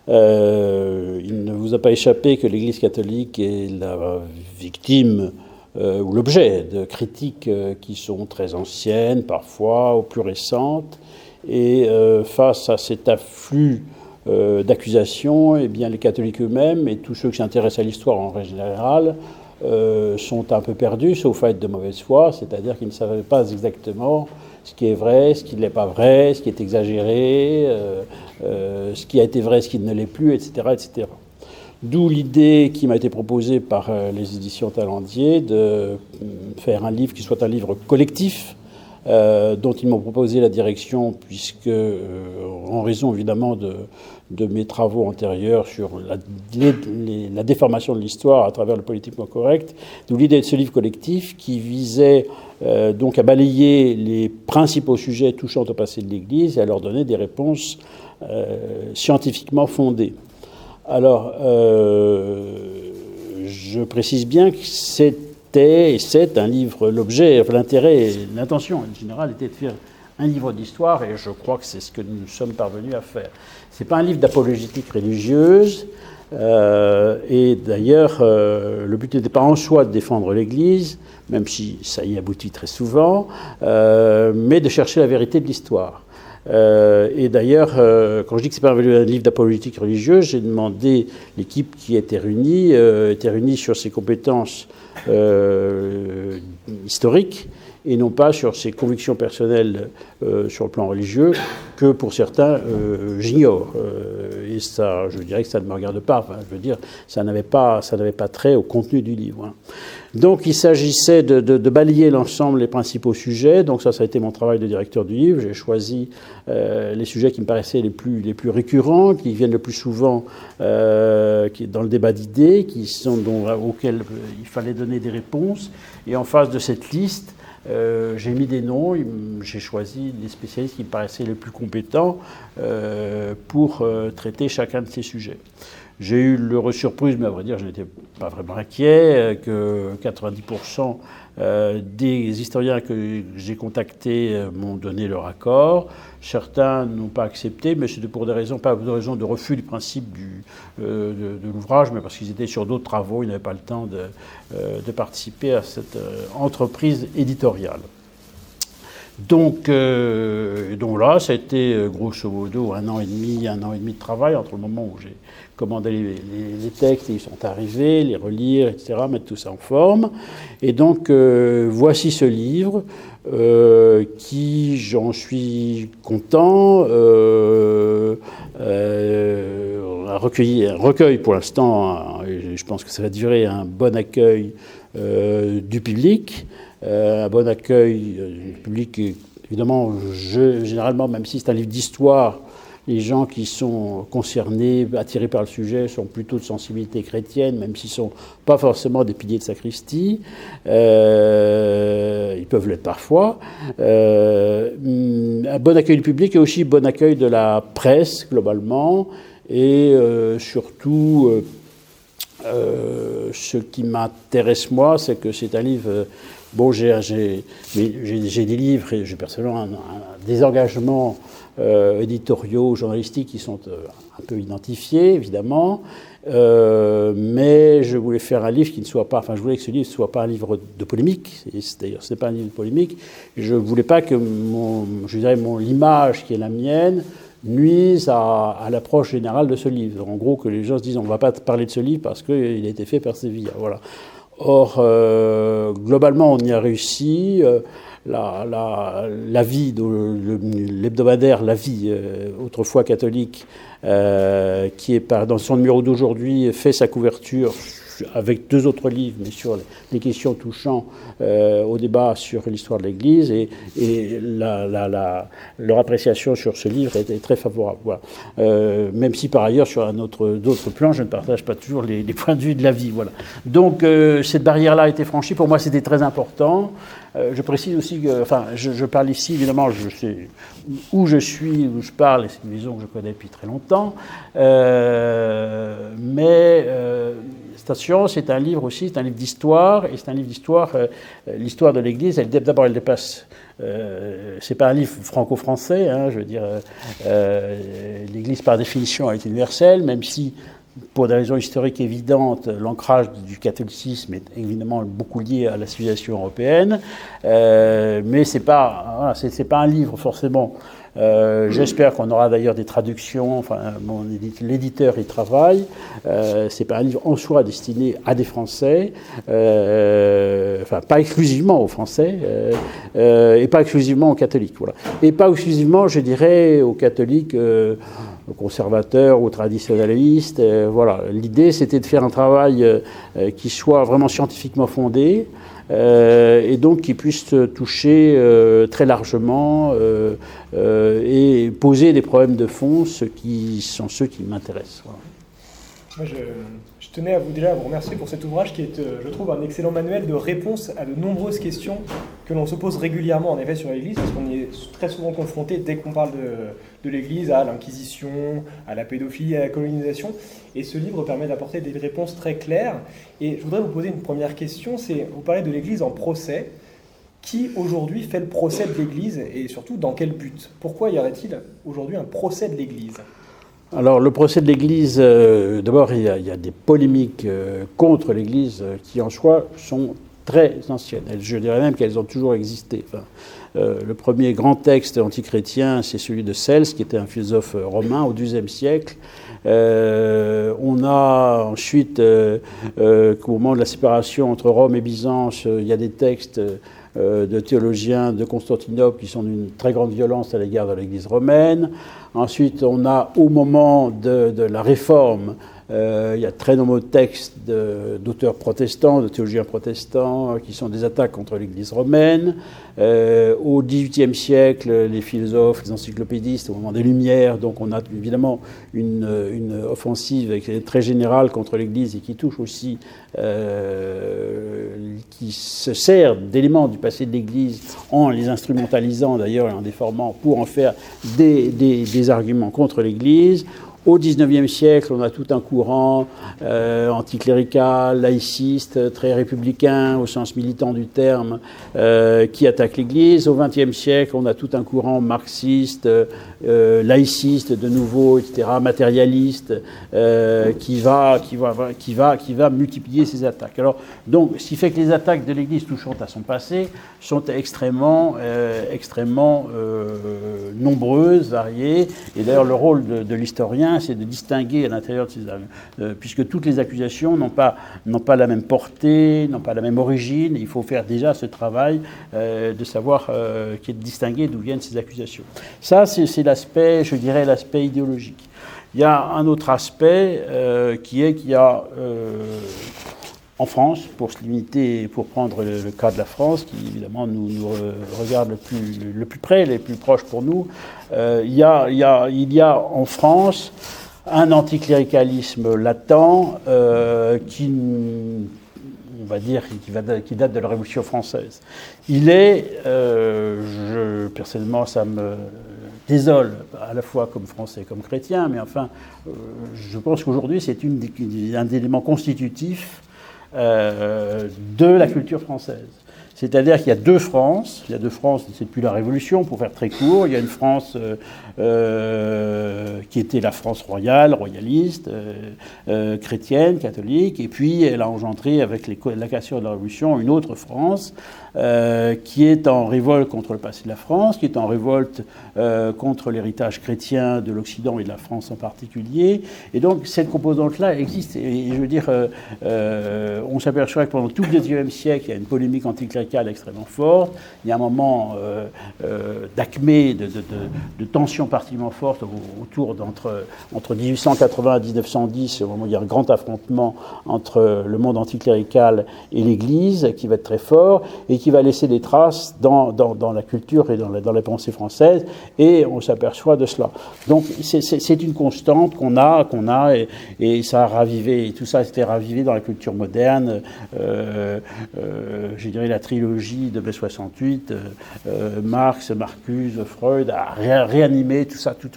Il ne vous a pas échappé que l'Église catholique est la victime ou l'objet de critiques qui sont très anciennes, parfois, ou plus récentes. Et face à cet afflux d'accusations, eh bien, les catholiques eux-mêmes et tous ceux qui s'intéressent à l'histoire en règle générale sont un peu perdus, sauf à être de mauvaise foi, c'est-à-dire qu'ils ne savaient pas exactement ce qui est vrai, ce qui ne l'est pas vrai, ce qui est exagéré, ce qui a été vrai, ce qui ne l'est plus, etc., etc. D'où l'idée qui m'a été proposée par les éditions Talendier de faire un livre qui soit un livre collectif, dont ils m'ont proposé la direction, puisque, en raison évidemment de mes travaux antérieurs sur la déformation de l'histoire à travers le politiquement correct, d'où l'idée de ce livre collectif qui visait donc à balayer les principaux sujets touchant au passé de l'Église et à leur donner des réponses scientifiquement fondées. Alors, je précise bien que c'était et c'est un livre, l'objet, enfin, l'intérêt, l'intention en général était de faire un livre d'histoire, et je crois que c'est ce que nous sommes parvenus à faire. C'est pas un livre d'apologétique religieuse, et d'ailleurs, le but n'était pas en soi de défendre l'Église, même si ça y aboutit très souvent, mais de chercher la vérité de l'histoire. Et d'ailleurs, quand je dis que c'est pas un livre d'apologétique religieuse, j'ai demandé, l'équipe qui était réunie sur ses compétences historiques et non pas sur ses convictions personnelles sur le plan religieux, que pour certains j'ignore. Et ça, je dirais que ça ne me regarde pas. Enfin, je veux dire, ça n'avait pas trait au contenu du livre. Hein. Donc il s'agissait de balayer l'ensemble, les principaux sujets. Donc ça a été mon travail de directeur du livre. J'ai choisi les sujets qui me paraissaient les plus récurrents, qui viennent le plus souvent dans le débat d'idées, auxquels il fallait donner des réponses. Et en face de cette liste, j'ai mis des noms, j'ai choisi des spécialistes qui me paraissaient les plus compétents pour traiter chacun de ces sujets. J'ai eu l'heureux surprise, mais à vrai dire, je n'étais pas vraiment inquiet, que 90% des historiens que j'ai contactés m'ont donné leur accord. Certains n'ont pas accepté, mais c'était pour pas de raison de refus du principe de l'ouvrage, mais parce qu'ils étaient sur d'autres travaux, ils n'avaient pas le temps de participer à cette entreprise éditoriale. Donc là, ça a été grosso modo un an et demi de travail entre le moment où j'ai commandé les textes et ils sont arrivés, les relire, etc., mettre tout ça en forme. Et donc, voici ce livre qui, j'en suis content, a recueilli pour l'instant, et je pense que ça va durer, un bon accueil du public. Un bon accueil du public, évidemment, généralement, même si c'est un livre d'histoire, les gens qui sont concernés, attirés par le sujet, sont plutôt de sensibilité chrétienne, même s'ils ne sont pas forcément des piliers de sacristie. Ils peuvent l'être parfois. Un bon accueil du public et aussi bon accueil de la presse, globalement, et surtout... ce qui m'intéresse, moi, c'est que c'est un livre... Bon, j'ai des livres et j'ai personnellement des engagements éditoriaux, journalistiques qui sont un peu identifiés, évidemment. Mais je voulais faire un livre qui ne soit pas... Enfin, je voulais que ce livre ne soit pas un livre de polémique. D'ailleurs, ce n'est pas un livre de polémique. Je ne voulais pas que l'image qui est la mienne nuise à l'approche générale de ce livre. En gros, que les gens se disent on ne va pas parler de ce livre parce qu'il a été fait par Sévilla. Voilà. Or, globalement, on y a réussi. La vie, l'hebdomadaire La Vie, autrefois catholique, qui est dans son numéro d'aujourd'hui, fait sa couverture avec deux autres livres, mais sur les questions touchant au débat sur l'histoire de l'Église, et leur appréciation sur ce livre est très favorable. Voilà. Même si par ailleurs, sur d'autres plans, je ne partage pas toujours les points de vue de La Vie. Voilà. Donc cette barrière-là a été franchie. Pour moi, c'était très important. Je précise aussi que, enfin, je parle ici, évidemment, je sais où je suis, où je parle, et c'est une maison que je connais depuis très longtemps, mais protestation, c'est un livre aussi, c'est un livre d'histoire, et c'est un livre d'histoire, l'histoire de l'Église, d'abord elle dépasse, c'est pas un livre franco-français, hein, je veux dire, l'Église par définition est universelle, même si, pour des raisons historiques évidentes, l'ancrage du catholicisme est évidemment beaucoup lié à la civilisation européenne, mais c'est pas un livre forcément. J'espère qu'on aura d'ailleurs des traductions. Enfin, l'éditeur y travaille. C'est pas un livre en soi destiné à des Français, enfin pas exclusivement aux Français, et pas exclusivement aux catholiques. Voilà. Et pas exclusivement, je dirais, aux catholiques conservateurs ou traditionnalistes. Voilà. L'idée, c'était de faire un travail qui soit vraiment scientifiquement fondé. Et donc qui puisse toucher très largement et poser des problèmes de fond, ceux qui m'intéressent. Voilà. Moi, je tenais à vous remercier pour cet ouvrage qui est, je trouve, un excellent manuel de réponse à de nombreuses questions que l'on se pose régulièrement, en effet, sur l'Église, parce qu'on y est très souvent confronté, dès qu'on parle de l'Église, à l'Inquisition, à la pédophilie, à la colonisation. Et ce livre permet d'apporter des réponses très claires. Et je voudrais vous poser une première question, c'est, vous parlez de l'Église en procès. Qui, aujourd'hui, fait le procès de l'Église, et surtout, dans quel but? Pourquoi y aurait-il aujourd'hui un procès de l'Église? Alors, le procès de l'Église, d'abord, il y a des polémiques contre l'Église qui, en soi, sont très anciennes. Je dirais même qu'elles ont toujours existé. Enfin, le premier grand texte antichrétien, c'est celui de Cels, qui était un philosophe romain au XIIe siècle. On a ensuite, au moment de la séparation entre Rome et Byzance, il y a des textes de théologiens de Constantinople qui sont d'une très grande violence à l'égard de l'Église romaine. Ensuite, on a, au moment de la Réforme, il y a très nombreux textes d'auteurs protestants, de théologiens protestants, qui sont des attaques contre l'Église romaine. Au XVIIIe siècle, les philosophes, les encyclopédistes, au moment des Lumières, donc on a évidemment une offensive très générale contre l'Église et qui touche aussi, qui se sert d'éléments du passé de l'Église en les instrumentalisant d'ailleurs et en déformant pour en faire des arguments contre l'Église. Au XIXe siècle, on a tout un courant anticlérical, laïciste, très républicain au sens militant du terme, qui attaque l'Église. Au XXe siècle, on a tout un courant marxiste, laïciste de nouveau, etc., matérialiste, qui va multiplier ces attaques. Alors, donc, ce qui fait que les attaques de l'Église touchant à son passé sont extrêmement nombreuses, variées. Et d'ailleurs, le rôle de l'historien, c'est de distinguer à l'intérieur de ces puisque toutes les accusations n'ont pas la même portée, n'ont pas la même origine. Il faut faire déjà ce travail de savoir, qui est de distinguer d'où viennent ces accusations. Ça, c'est l'aspect, je dirais, l'aspect idéologique. Il y a un autre aspect qui est qu'il y a en France, pour se limiter, pour prendre le cas de la France, qui évidemment nous regarde le plus près, les plus proches pour nous, il y a en France un anticléricalisme latent qui, on va dire, qui date de la Révolution française. Il est, personnellement, ça me désole, à la fois comme français, comme chrétien, mais enfin, je pense qu'aujourd'hui, c'est un des éléments constitutifs de la culture française. C'est-à-dire qu'il y a deux France. Il y a deux France, c'est depuis la Révolution, pour faire très court. Il y a une France qui était la France royale, royaliste, chrétienne, catholique. Et puis, elle a engendré, avec la cassure de la Révolution, une autre France qui est en révolte contre le passé de la France, qui est en révolte contre l'héritage chrétien de l'Occident et de la France en particulier. Et donc, cette composante-là existe. Et je veux dire, on s'aperçoit que pendant tout le XIXe siècle, il y a une polémique anticléricale extrêmement forte. Il y a un moment d'acmé, de tension particulièrement forte autour entre 1880 et 1910, au moment où il y a un grand affrontement entre le monde anticlérical et l'Église, qui va être très fort, et qui va laisser des traces dans la culture et dans la pensée française, et on s'aperçoit de cela. Donc c'est une constante qu'on a, et ça a ravivé, et tout ça a été ravivé dans la culture moderne, je dirais trilogie de mai 68, Marx, Marcuse, Freud, a réanimé tout ça, tout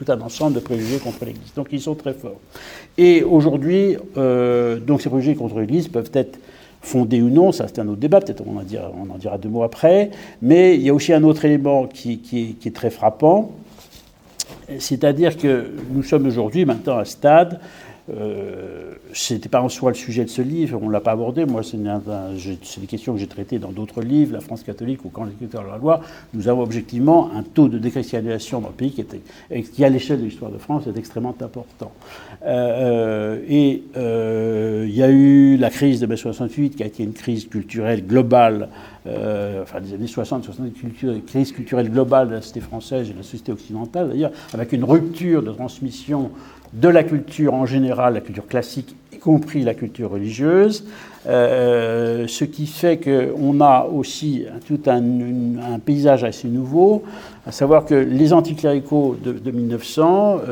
un ensemble de préjugés contre l'Église. Donc ils sont très forts. Et aujourd'hui, donc ces préjugés contre l'Église peuvent être fondés ou non, ça c'est un autre débat, peut-être on en dira 2 mots après, mais il y a aussi un autre élément qui est très frappant, c'est-à-dire que nous sommes aujourd'hui maintenant à un stade, c'était pas en soi le sujet de ce livre, on ne l'a pas abordé, moi c'est des questions que j'ai traitées dans d'autres livres, La France catholique ou Quand l'écriture de la loi, nous avons objectivement un taux de déchristianisation dans le pays qui à l'échelle de l'histoire de France est extrêmement important. Il y a eu la crise de mai 68 qui a été une crise culturelle globale, des années 60, crise culturelle globale de la société française et de la société occidentale d'ailleurs, avec une rupture de transmission de la culture en général, la culture classique, y compris la culture religieuse, ce qui fait qu'on a aussi tout un paysage assez nouveau, à savoir que les anticléricaux de 1900,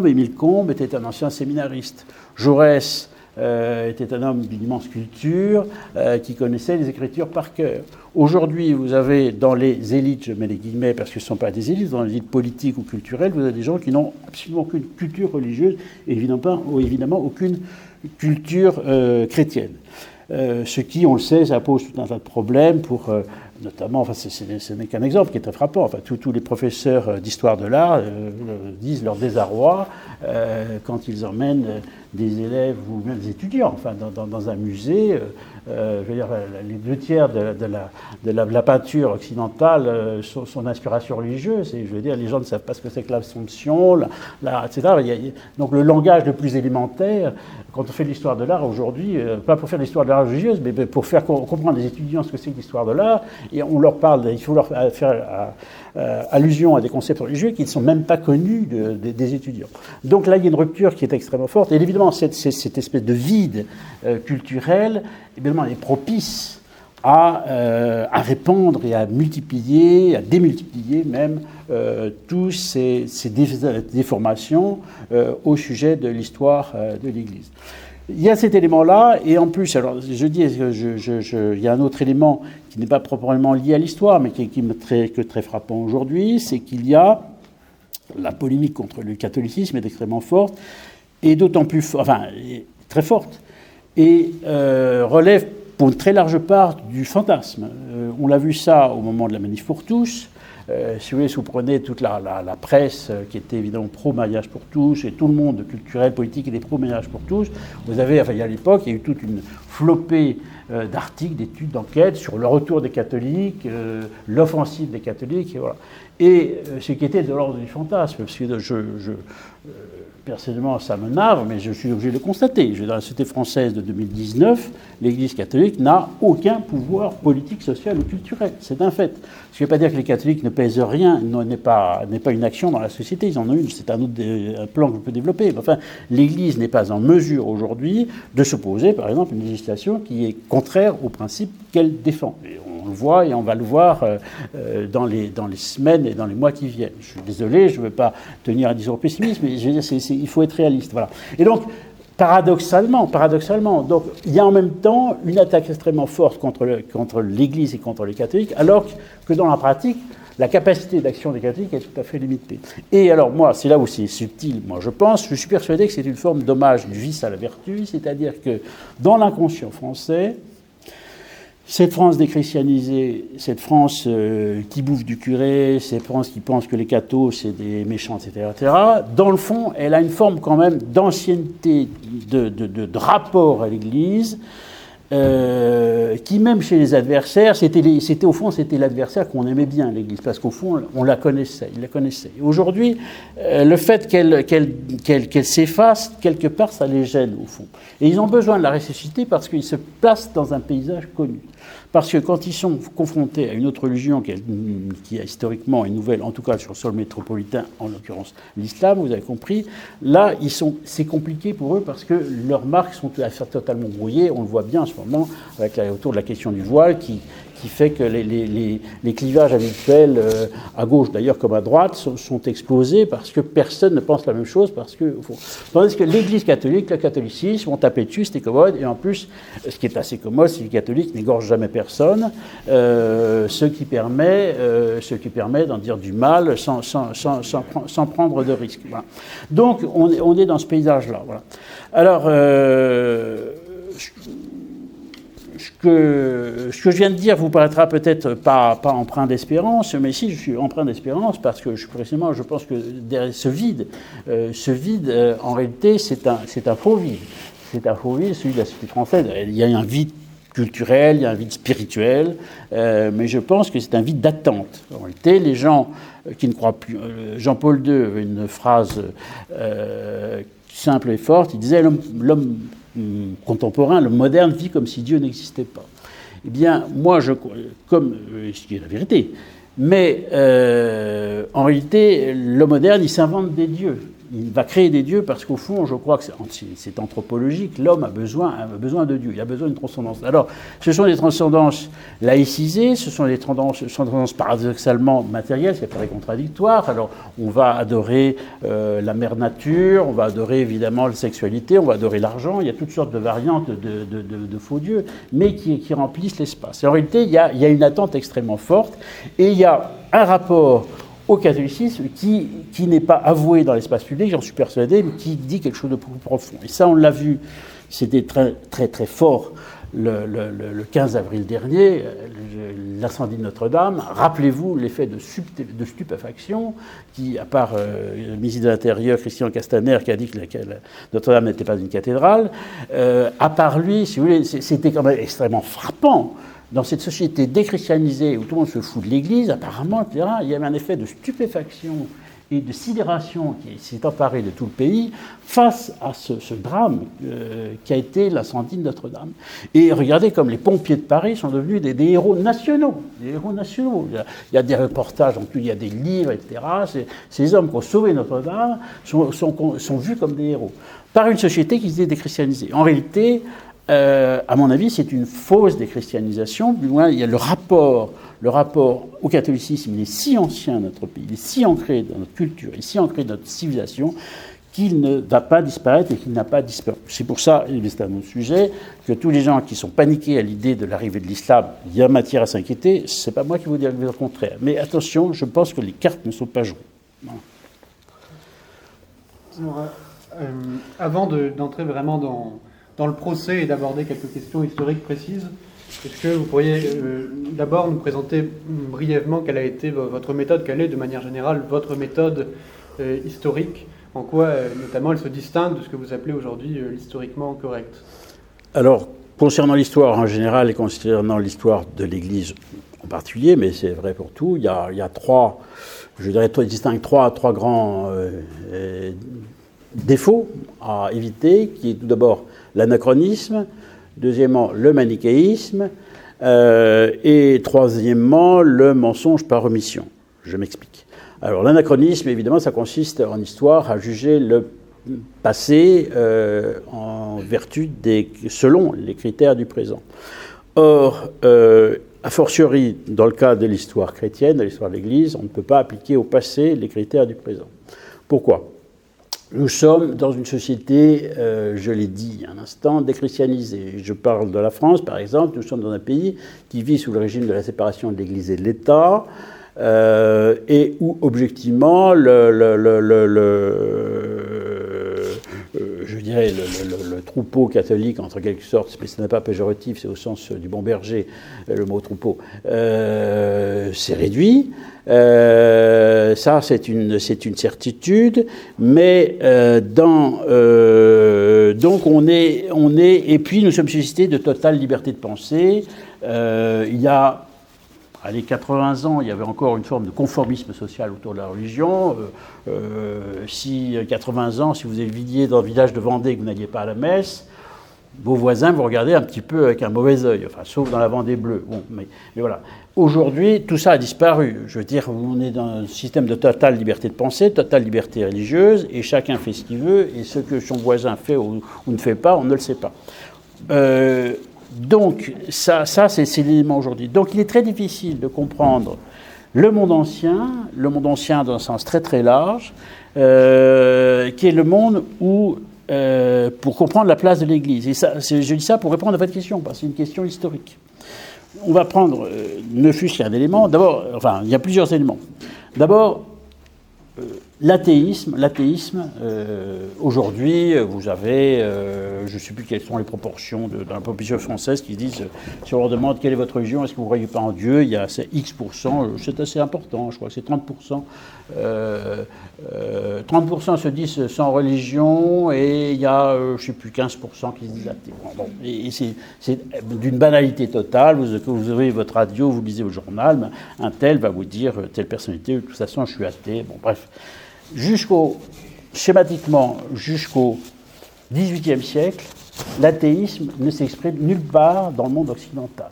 Émile Combes était un ancien séminariste. Jaurès était un homme d'une immense culture qui connaissait les Écritures par cœur. Aujourd'hui, vous avez dans les élites, je mets les guillemets parce que ce ne sont pas des élites, dans les élites politiques ou culturelles, vous avez des gens qui n'ont absolument aucune culture religieuse et évidemment aucune culture chrétienne. Ce qui, on le sait, ça pose tout un tas de problèmes pour... notamment, ce n'est qu'un exemple qui est très frappant. Enfin, tous les professeurs d'histoire de l'art disent leur désarroi quand ils emmènent des élèves ou même des étudiants dans un musée. Je veux dire, les 2 tiers de la peinture occidentale sont d'inspiration religieuse. Et je veux dire, les gens ne savent pas ce que c'est que l'Assomption, etc. Donc le langage le plus élémentaire, quand on fait de l'histoire de l'art aujourd'hui, pas pour faire de l'histoire de l'art religieuse, mais pour faire comprendre les étudiants ce que c'est que l'histoire de l'art, et on leur parle, il faut leur faire allusion à des concepts religieux qui ne sont même pas connus des étudiants. Donc là, il y a une rupture qui est extrêmement forte. Et évidemment, cette espèce de vide culturel, évidemment, est propice à répandre et à multiplier, à démultiplier même tous ces déformations au sujet de l'histoire de l'Église. Il y a cet élément-là, et en plus, alors je dis, il y a un autre élément qui n'est pas proprement lié à l'histoire, mais qui est très frappant aujourd'hui, c'est qu'il y a la polémique contre le catholicisme est extrêmement forte, et d'autant plus, très forte, et relève pour une très large part du fantasme. On l'a vu ça au moment de la manif pour tous. Si vous prenez toute la presse qui était évidemment pro-mariage pour tous, et tout le monde culturel, politique était pro-mariage pour tous, vous avez, à l'époque, il y a eu toute une flopée d'articles, d'études, d'enquêtes sur le retour des catholiques, l'offensive des catholiques, et voilà. Et ce qui était de l'ordre du fantasme, parce que personnellement, ça me navre, mais je suis obligé de le constater. Dans la société française de 2019, l'Église catholique n'a aucun pouvoir politique, social ou culturel. C'est un fait. Ce qui ne veut pas dire que les catholiques ne pèsent rien, n'est pas une action dans la société. Ils en ont une, c'est un plan que je peux développer. Mais enfin, l'Église n'est pas en mesure aujourd'hui de s'opposer, par exemple, à une législation qui est contraire aux principes qu'elle défend. Et on le voit et on va le voir dans les semaines et dans les mois qui viennent. Je suis désolé, je ne veux pas tenir un discours pessimiste, mais je veux dire, il faut être réaliste. Voilà. Et donc, paradoxalement, donc, il y a en même temps une attaque extrêmement forte contre l'Église et contre les catholiques, alors que dans la pratique, la capacité d'action des catholiques est tout à fait limitée. Et alors, moi, c'est là où c'est subtil, moi, je suis persuadé que c'est une forme d'hommage du vice à la vertu, c'est-à-dire que dans l'inconscient français, cette France déchristianisée, cette France qui bouffe du curé, cette France qui pense que les cathos, c'est des méchants, etc., dans le fond, elle a une forme quand même d'ancienneté, de rapport à l'Église, qui même chez les adversaires, c'était l'adversaire qu'on aimait bien, l'Église, parce qu'au fond, on la connaissait, il la connaissait. Aujourd'hui, le fait qu'elle s'efface, quelque part, ça les gêne, au fond. Et ils ont besoin de la ressusciter parce qu'ils se placent dans un paysage connu. Parce que quand ils sont confrontés à une autre religion qui historiquement est nouvelle, en tout cas sur le sol métropolitain, en l'occurrence l'islam, vous avez compris, là, c'est compliqué pour eux parce que leurs marques sont totalement brouillées. On le voit bien en ce moment autour de la question du voile qui qui fait que les clivages habituels, à gauche d'ailleurs comme à droite, sont explosés parce que personne ne pense la même chose. Tandis que l'Église catholique, le catholicisme, on tapait dessus, c'était commode, et en plus, ce qui est assez commode, c'est que les catholiques n'égorgent jamais personne, ce qui permet d'en dire du mal sans prendre de risques. Voilà. Donc, on est dans ce paysage-là. Voilà. Alors, ce que je viens de dire vous paraîtra peut-être pas empreint d'espérance, mais si, je suis empreint d'espérance parce que précisément, je pense que derrière ce vide, en réalité, c'est un faux vide. C'est un faux vide, celui de la société française. Il y a un vide culturel, il y a un vide spirituel, mais je pense que c'est un vide d'attente. En réalité, les gens qui ne croient plus... Jean-Paul II avait une phrase simple et forte, il disait l'homme contemporain, l'homme moderne, vit comme si Dieu n'existait pas. Eh bien, moi, ce qui est la vérité, mais en réalité, l'homme moderne, il s'invente des dieux. Il va créer des dieux parce qu'au fond, je crois que c'est anthropologique, l'homme a besoin de Dieu, il a besoin d'une transcendance. Alors, ce sont des transcendances laïcisées, ce sont des transcendances paradoxalement matérielles, ce qui paraît contradictoire. Alors, on va adorer la mère nature, on va adorer évidemment la sexualité, on va adorer l'argent, il y a toutes sortes de variantes de faux dieux, mais qui remplissent l'espace. Et en réalité, il y a une attente extrêmement forte, et il y a un rapport au catholicisme qui n'est pas avoué dans l'espace public, j'en suis persuadé, mais qui dit quelque chose de plus profond. Et ça, on l'a vu, c'était très, très, très fort le 15 avril dernier, l'incendie de Notre-Dame. Rappelez-vous l'effet de stupéfaction qui, à part le ministre de l'Intérieur, Christian Castaner, qui a dit que Notre-Dame n'était pas une cathédrale, à part lui, si vous voulez, c'était quand même extrêmement frappant. Dans cette société déchristianisée où tout le monde se fout de l'Église, apparemment, etc., il y avait un effet de stupéfaction et de sidération qui s'est emparé de tout le pays face à ce drame qui a été l'incendie de Notre-Dame. Et regardez comme les pompiers de Paris sont devenus des héros nationaux. Des héros nationaux. Il y a des reportages, en plus il y a des livres, etc. Ces hommes qui ont sauvé Notre-Dame sont vus comme des héros par une société qui s'est déchristianisée. En réalité, à mon avis, c'est une fausse déchristianisation. Du moins, il y a le rapport au catholicisme, il est si ancien dans notre pays, il est si ancré dans notre culture, il est si ancré dans notre civilisation, qu'il ne va pas disparaître et qu'il n'a pas disparu. C'est pour ça, et c'est un autre sujet, que tous les gens qui sont paniqués à l'idée de l'arrivée de l'islam, il y a matière à s'inquiéter, c'est pas moi qui vous dis le contraire. Mais attention, je pense que les cartes ne sont pas jouées. Voilà. Avant d'entrer vraiment dans le procès et d'aborder quelques questions historiques précises, est-ce que vous pourriez d'abord nous présenter brièvement quelle a été votre méthode, quelle est de manière générale votre méthode historique, en quoi notamment elle se distingue de ce que vous appelez aujourd'hui l'historiquement correct? Alors, concernant l'histoire en général et concernant l'histoire de l'Église en particulier, mais c'est vrai pour tout, il y a trois, je dirais, distingue trois grands défauts à éviter, qui est tout d'abord l'anachronisme, deuxièmement le manichéisme, et troisièmement le mensonge par omission. Je m'explique. Alors l'anachronisme, évidemment, ça consiste en histoire à juger le passé en vertu selon les critères du présent. Or, a fortiori, dans le cas de l'histoire chrétienne, de l'histoire de l'Église, on ne peut pas appliquer au passé les critères du présent. Pourquoi ? Nous sommes dans une société, je l'ai dit un instant, déchristianisée. Je parle de la France, par exemple. Nous sommes dans un pays qui vit sous le régime de la séparation de l'Église et de l'État, et où, objectivement, je dirais, le troupeau catholique, entre quelque sorte, mais ce n'est pas péjoratif, c'est au sens du bon berger, le mot troupeau, s'est réduit. Ça, c'est une certitude, mais donc on est, et puis nous sommes suscités de totale liberté de penser. Il y a 80 ans, il y avait encore une forme de conformisme social autour de la religion. Si 80 ans, si vous viviez dans le village de Vendée et que vous n'alliez pas à la messe, vos voisins vous regardaient un petit peu avec un mauvais œil, enfin, sauf dans la Vendée bleue. Bon, mais voilà. Aujourd'hui, tout ça a disparu. Je veux dire, on est dans un système de totale liberté de pensée, totale liberté religieuse, et chacun fait ce qu'il veut, et ce que son voisin fait ou ne fait pas, on ne le sait pas. Donc, ça c'est l'élément aujourd'hui. Donc, il est très difficile de comprendre le monde ancien dans un sens très très large, qui est le monde où, pour comprendre la place de l'Église. Et ça, je dis ça pour répondre à votre question, parce que c'est une question historique. On va prendre, ne fût-ce qu'un élément, d'abord, enfin, il y a plusieurs éléments. D'abord, l'athéisme, aujourd'hui, vous avez, je ne sais plus quelles sont les proportions de la population française qui disent, si on leur demande quelle est votre religion, est-ce que vous ne croyez pas en Dieu, il y a X%, c'est assez important, je crois que c'est 30%. 30% se disent sans religion et il y a, je ne sais plus, 15% qui se disent athées. Bon, et c'est d'une banalité totale. Vous avez votre radio, vous lisez au journal, un tel va vous dire, telle personnalité, de toute façon, je suis athée. Bon, bref. Schématiquement, jusqu'au XVIIIe siècle, l'athéisme ne s'exprime nulle part dans le monde occidental.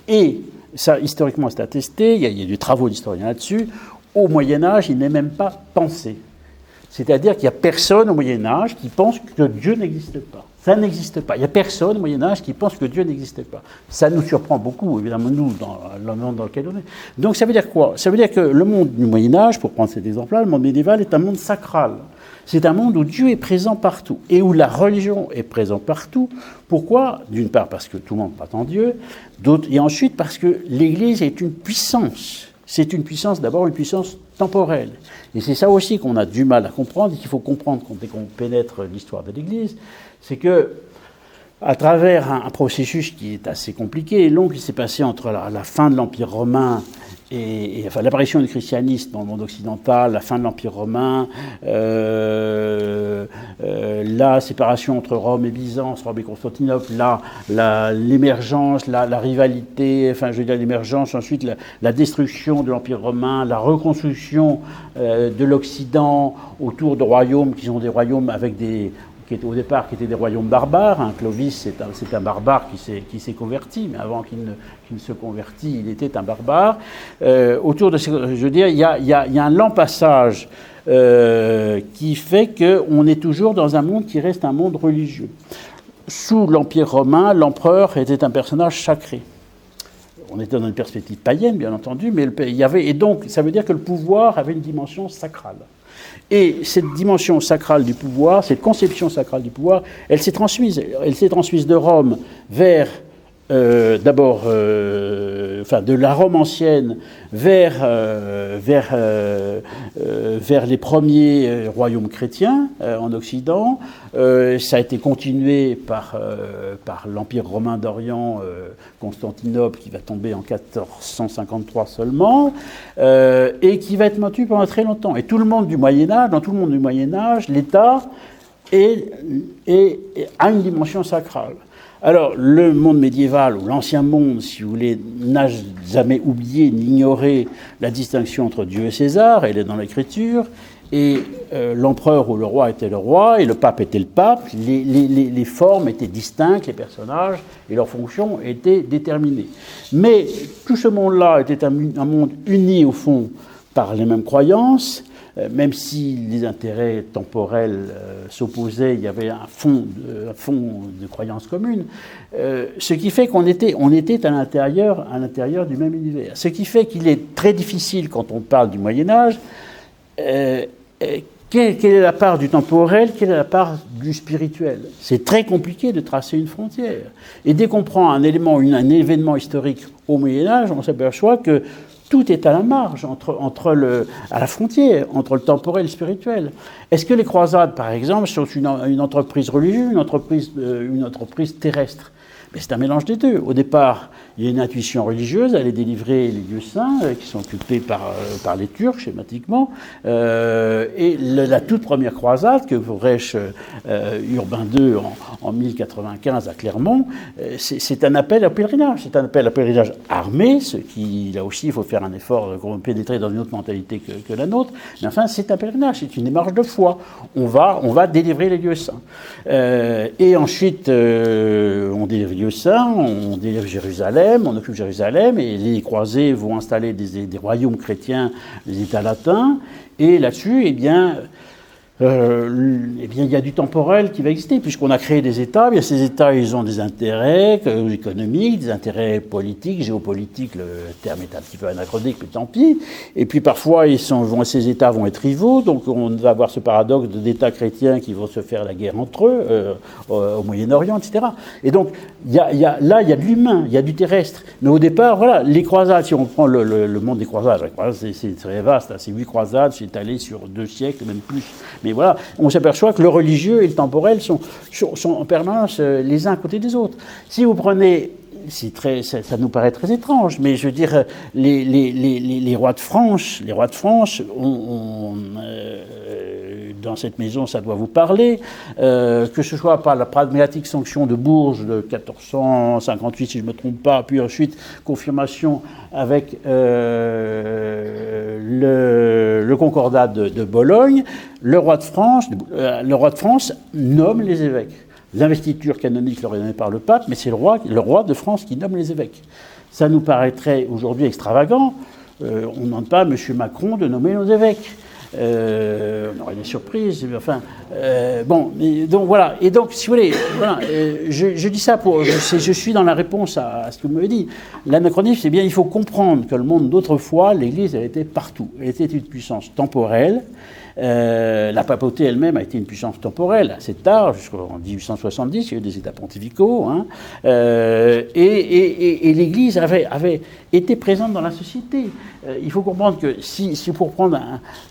Et ça, historiquement, c'est attesté, il y a des travaux d'historiens là-dessus. Au Moyen-Âge, il n'est même pas pensé. C'est-à-dire qu'il n'y a personne au Moyen-Âge qui pense que Dieu n'existe pas. Ça n'existe pas. Il n'y a personne au Moyen-Âge qui pense que Dieu n'existe pas. Ça nous surprend beaucoup, évidemment, nous, dans le monde dans lequel on est. Donc ça veut dire quoi? Ça veut dire que le monde du Moyen-Âge, pour prendre cet exemple-là, le monde médiéval est un monde sacral. C'est un monde où Dieu est présent partout et où la religion est présente partout. Pourquoi? D'une part parce que tout le monde croit en Dieu, et ensuite parce que l'Église est une puissance. C'est une puissance, d'abord une puissance temporelle. Et c'est ça aussi qu'on a du mal à comprendre et qu'il faut comprendre dès qu'on pénètre l'histoire de l'Église. C'est que, à travers un processus qui est assez compliqué et long, qui s'est passé entre la fin de l'Empire romain et enfin, l'apparition du christianisme dans le monde occidental, la fin de l'Empire romain, la séparation entre Rome et Byzance, Rome et Constantinople, l'émergence, la rivalité, enfin je veux dire l'émergence, ensuite la destruction de l'Empire romain, la reconstruction de l'Occident autour de royaumes qui sont des royaumes avec qui étaient des royaumes barbares. Clovis, c'est un barbare qui s'est converti, mais avant qu'il ne se convertit, il était un barbare. Autour de, je veux dire, il y a un lent passage qui fait qu'on est toujours dans un monde qui reste un monde religieux. Sous l'Empire romain, l'empereur était un personnage sacré. On était dans une perspective païenne, bien entendu, mais et donc ça veut dire que le pouvoir avait une dimension sacrale. Et cette dimension sacrale du pouvoir, cette conception sacrale du pouvoir, elle s'est transmise de Rome vers, d'abord, de la Rome ancienne vers les premiers royaumes chrétiens en Occident. Ça a été continué par l'Empire romain d'Orient, Constantinople, qui va tomber en 1453 seulement, et qui va être maintenu pendant très longtemps. Et tout le monde du Moyen-Âge, dans tout le monde du Moyen-Âge, l'État a une dimension sacrale. Alors, le monde médiéval, ou l'ancien monde, si vous voulez, n'a jamais oublié ni ignoré la distinction entre Dieu et César, elle est dans l'Écriture, et l'empereur ou le roi était le roi, et le pape était le pape, les formes étaient distinctes, les personnages et leurs fonctions étaient déterminées. Mais tout ce monde-là était un monde uni, au fond, par les mêmes croyances. Même si les intérêts temporels s'opposaient, il y avait un fond de croyances communes, ce qui fait qu'on était à l'intérieur du même univers. Ce qui fait qu'il est très difficile, quand on parle du Moyen-Âge, quelle est la part du temporel, quelle est la part du spirituel. C'est très compliqué de tracer une frontière. Et dès qu'on prend un événement historique au Moyen-Âge, on s'aperçoit que tout est à la marge, à la frontière, entre le temporel et le spirituel. Est-ce que les croisades, par exemple, sont une entreprise religieuse, une entreprise terrestre? Mais c'est un mélange des deux. Au départ, il y a une intuition religieuse, aller délivrer les lieux saints qui sont occupés par les Turcs, schématiquement. Et la toute première croisade que Reich Urbain II en 1095 à Clermont, c'est un appel au pèlerinage. C'est un appel à pèlerinage armé, ce qui, là aussi, il faut faire un effort de pénétrer dans une autre mentalité que la nôtre. Mais enfin, c'est un pèlerinage, c'est une démarche de foi. On va délivrer les lieux saints. Et ensuite, on délivre les lieux saints, on délivre Jérusalem, on occupe Jérusalem, et les croisés vont installer des royaumes chrétiens, les États latins, et là-dessus, eh bien, eh bien, il y a du temporel qui va exister, puisqu'on a créé des États. Bien, ces États, ils ont des intérêts économiques, des intérêts politiques, géopolitiques. Le terme est un petit peu anachronique, mais tant pis. Et puis, parfois, ces États vont être rivaux. Donc, on va avoir ce paradoxe d'États chrétiens qui vont se faire la guerre entre eux, au Moyen-Orient, etc. Et donc, là, il y a de l'humain, il y a du terrestre. Mais au départ, voilà, les croisades, si on prend le monde des croisades, c'est très vaste. Hein, c'est 8 croisades, c'est allé sur 2 siècles, même plus. Mais voilà, on s'aperçoit que le religieux et le temporel sont en permanence les uns à côté des autres. Si vous prenez, ça nous paraît très étrange, mais je veux dire, les rois de France, dans cette maison, ça doit vous parler, que ce soit par la pragmatique sanction de Bourges de 1458, si je ne me trompe pas, puis ensuite confirmation avec le concordat de Bologne, le roi de France nomme les évêques. L'investiture canonique leur est donnée par le pape, mais c'est le roi de France qui nomme les évêques. Ça nous paraîtrait aujourd'hui extravagant. On ne demande pas à M. Macron de nommer nos évêques. On aurait des surprises, mais enfin, donc voilà. Et donc, si vous voulez, voilà, je dis ça je suis dans la réponse à ce que vous m'avez dit. L'anachronisme, c'est bien, il faut comprendre que le monde d'autrefois, l'Église, elle était partout. Elle était une puissance temporelle. La papauté elle-même a été une puissance temporelle assez tard, jusqu'en 1870, il y a eu des états pontificaux, hein, et l'Église avait été présente dans la société. Il faut comprendre que si pour prendre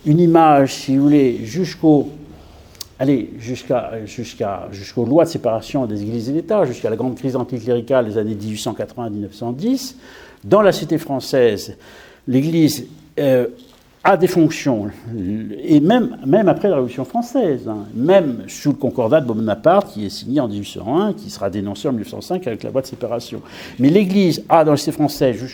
une image, si vous voulez, jusqu'aux lois de séparation des Églises et l'État, jusqu'à la grande crise anticléricale des années 1880-1910, dans la cité française, l'Église a des fonctions, et même après la Révolution française, hein, même sous le concordat de Bonaparte, qui est signé en 1801, qui sera dénoncé en 1905 avec la loi de séparation. Mais l'Église a, dans la cité française,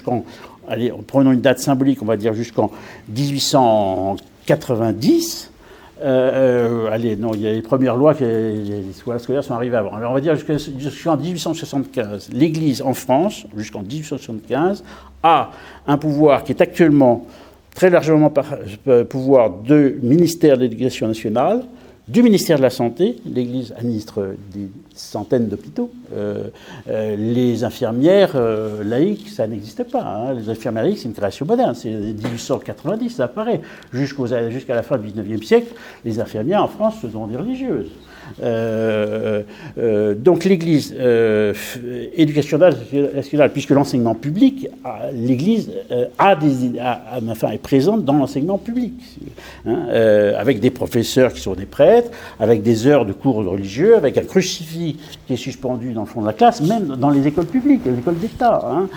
prenons une date symbolique, on va dire jusqu'en 1890, il y a les premières lois, les scolaires sont arrivées avant. Alors on va dire jusqu'en 1875, l'Église en France, jusqu'en 1875, a un pouvoir qui est actuellement très largement pouvoir du ministère de l'Éducation nationale, du ministère de la Santé. L'Église administre des centaines d'hôpitaux. Les infirmières laïques, ça n'existe pas. Hein. Les infirmières laïques, c'est une création moderne. C'est 1890, ça apparaît. Jusqu'à la fin du XIXe siècle, les infirmières en France se sont des religieuses. Donc l'Église éducation nationale, puisque l'enseignement public, l'Église est présente dans l'enseignement public, hein, avec des professeurs qui sont des prêtres, avec des heures de cours religieux, avec un crucifix qui est suspendu dans le fond de la classe, même dans les écoles publiques, les écoles d'État. Hein.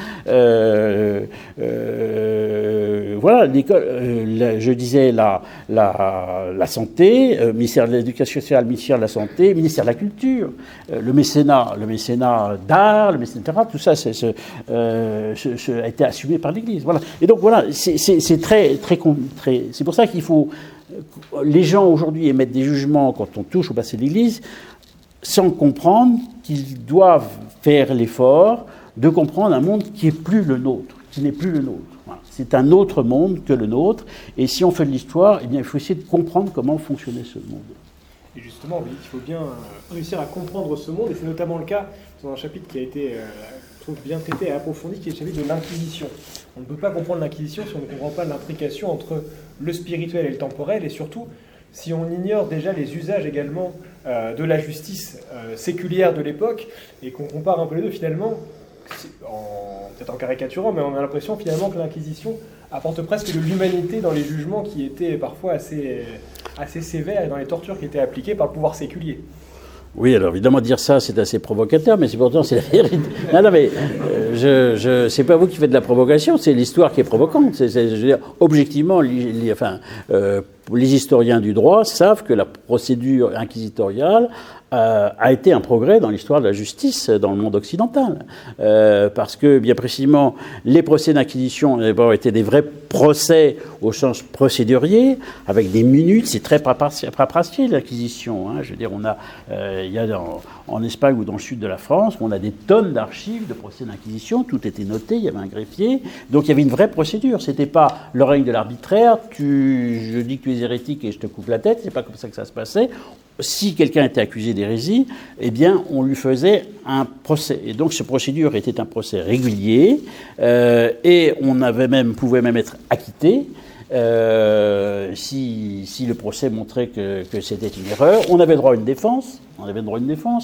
Voilà, l'école, je disais la santé, ministère de l'Éducation nationale, ministère de la Santé, ministère de la Culture, le mécénat d'art, le mécénat, etc. Tout ça a été assumé par l'Église. Voilà. Et donc voilà, c'est très, c'est pour ça qu'il faut. Les gens aujourd'hui émettent des jugements quand on touche au passé de l'Église, sans comprendre qu'ils doivent faire l'effort de comprendre un monde qui n'est plus le nôtre, qui n'est plus le nôtre. Voilà. C'est un autre monde que le nôtre, et si on fait de l'histoire, eh bien, il faut essayer de comprendre comment fonctionnait ce monde. Et justement, oui, il faut bien réussir à comprendre ce monde, et c'est notamment le cas dans un chapitre qui a été, je trouve, bien traité et approfondi, qui est le chapitre de l'Inquisition. On ne peut pas comprendre l'Inquisition si on ne comprend pas l'intrication entre le spirituel et le temporel, et surtout si on ignore déjà les usages également de la justice séculière de l'époque, et qu'on compare un peu les deux, finalement, peut-être en caricaturant, mais on a l'impression finalement que l'Inquisition apporte presque de l'humanité dans les jugements qui étaient parfois assez sévères et dans les tortures qui étaient appliquées par le pouvoir séculier. Oui, alors évidemment dire ça c'est assez provocateur, mais pourtant c'est la vérité. Non, mais c'est pas vous qui faites de la provocation, c'est l'histoire qui est provocante. Je veux dire, objectivement, les historiens du droit savent que la procédure inquisitoriale a été un progrès dans l'histoire de la justice dans le monde occidental. Parce que, bien précisément, les procès d'inquisition d'abord étaient des vrais procès au sens procédurier, avec des minutes, c'est très paperassier l'inquisition. Hein. Je veux dire, il y a en Espagne ou dans le sud de la France, on a des tonnes d'archives de procès d'inquisition l'Inquisition, tout était noté, il y avait un greffier, donc il y avait une vraie procédure. C'était pas le règne de l'arbitraire, je dis que tu es hérétique et je te coupe la tête, c'est pas comme ça que ça se passait. Si quelqu'un était accusé d'hérésie, eh bien, on lui faisait un procès. Et donc, cette procédure était un procès régulier, et pouvait même être acquitté. Si le procès montrait que c'était une erreur, on avait droit à une défense.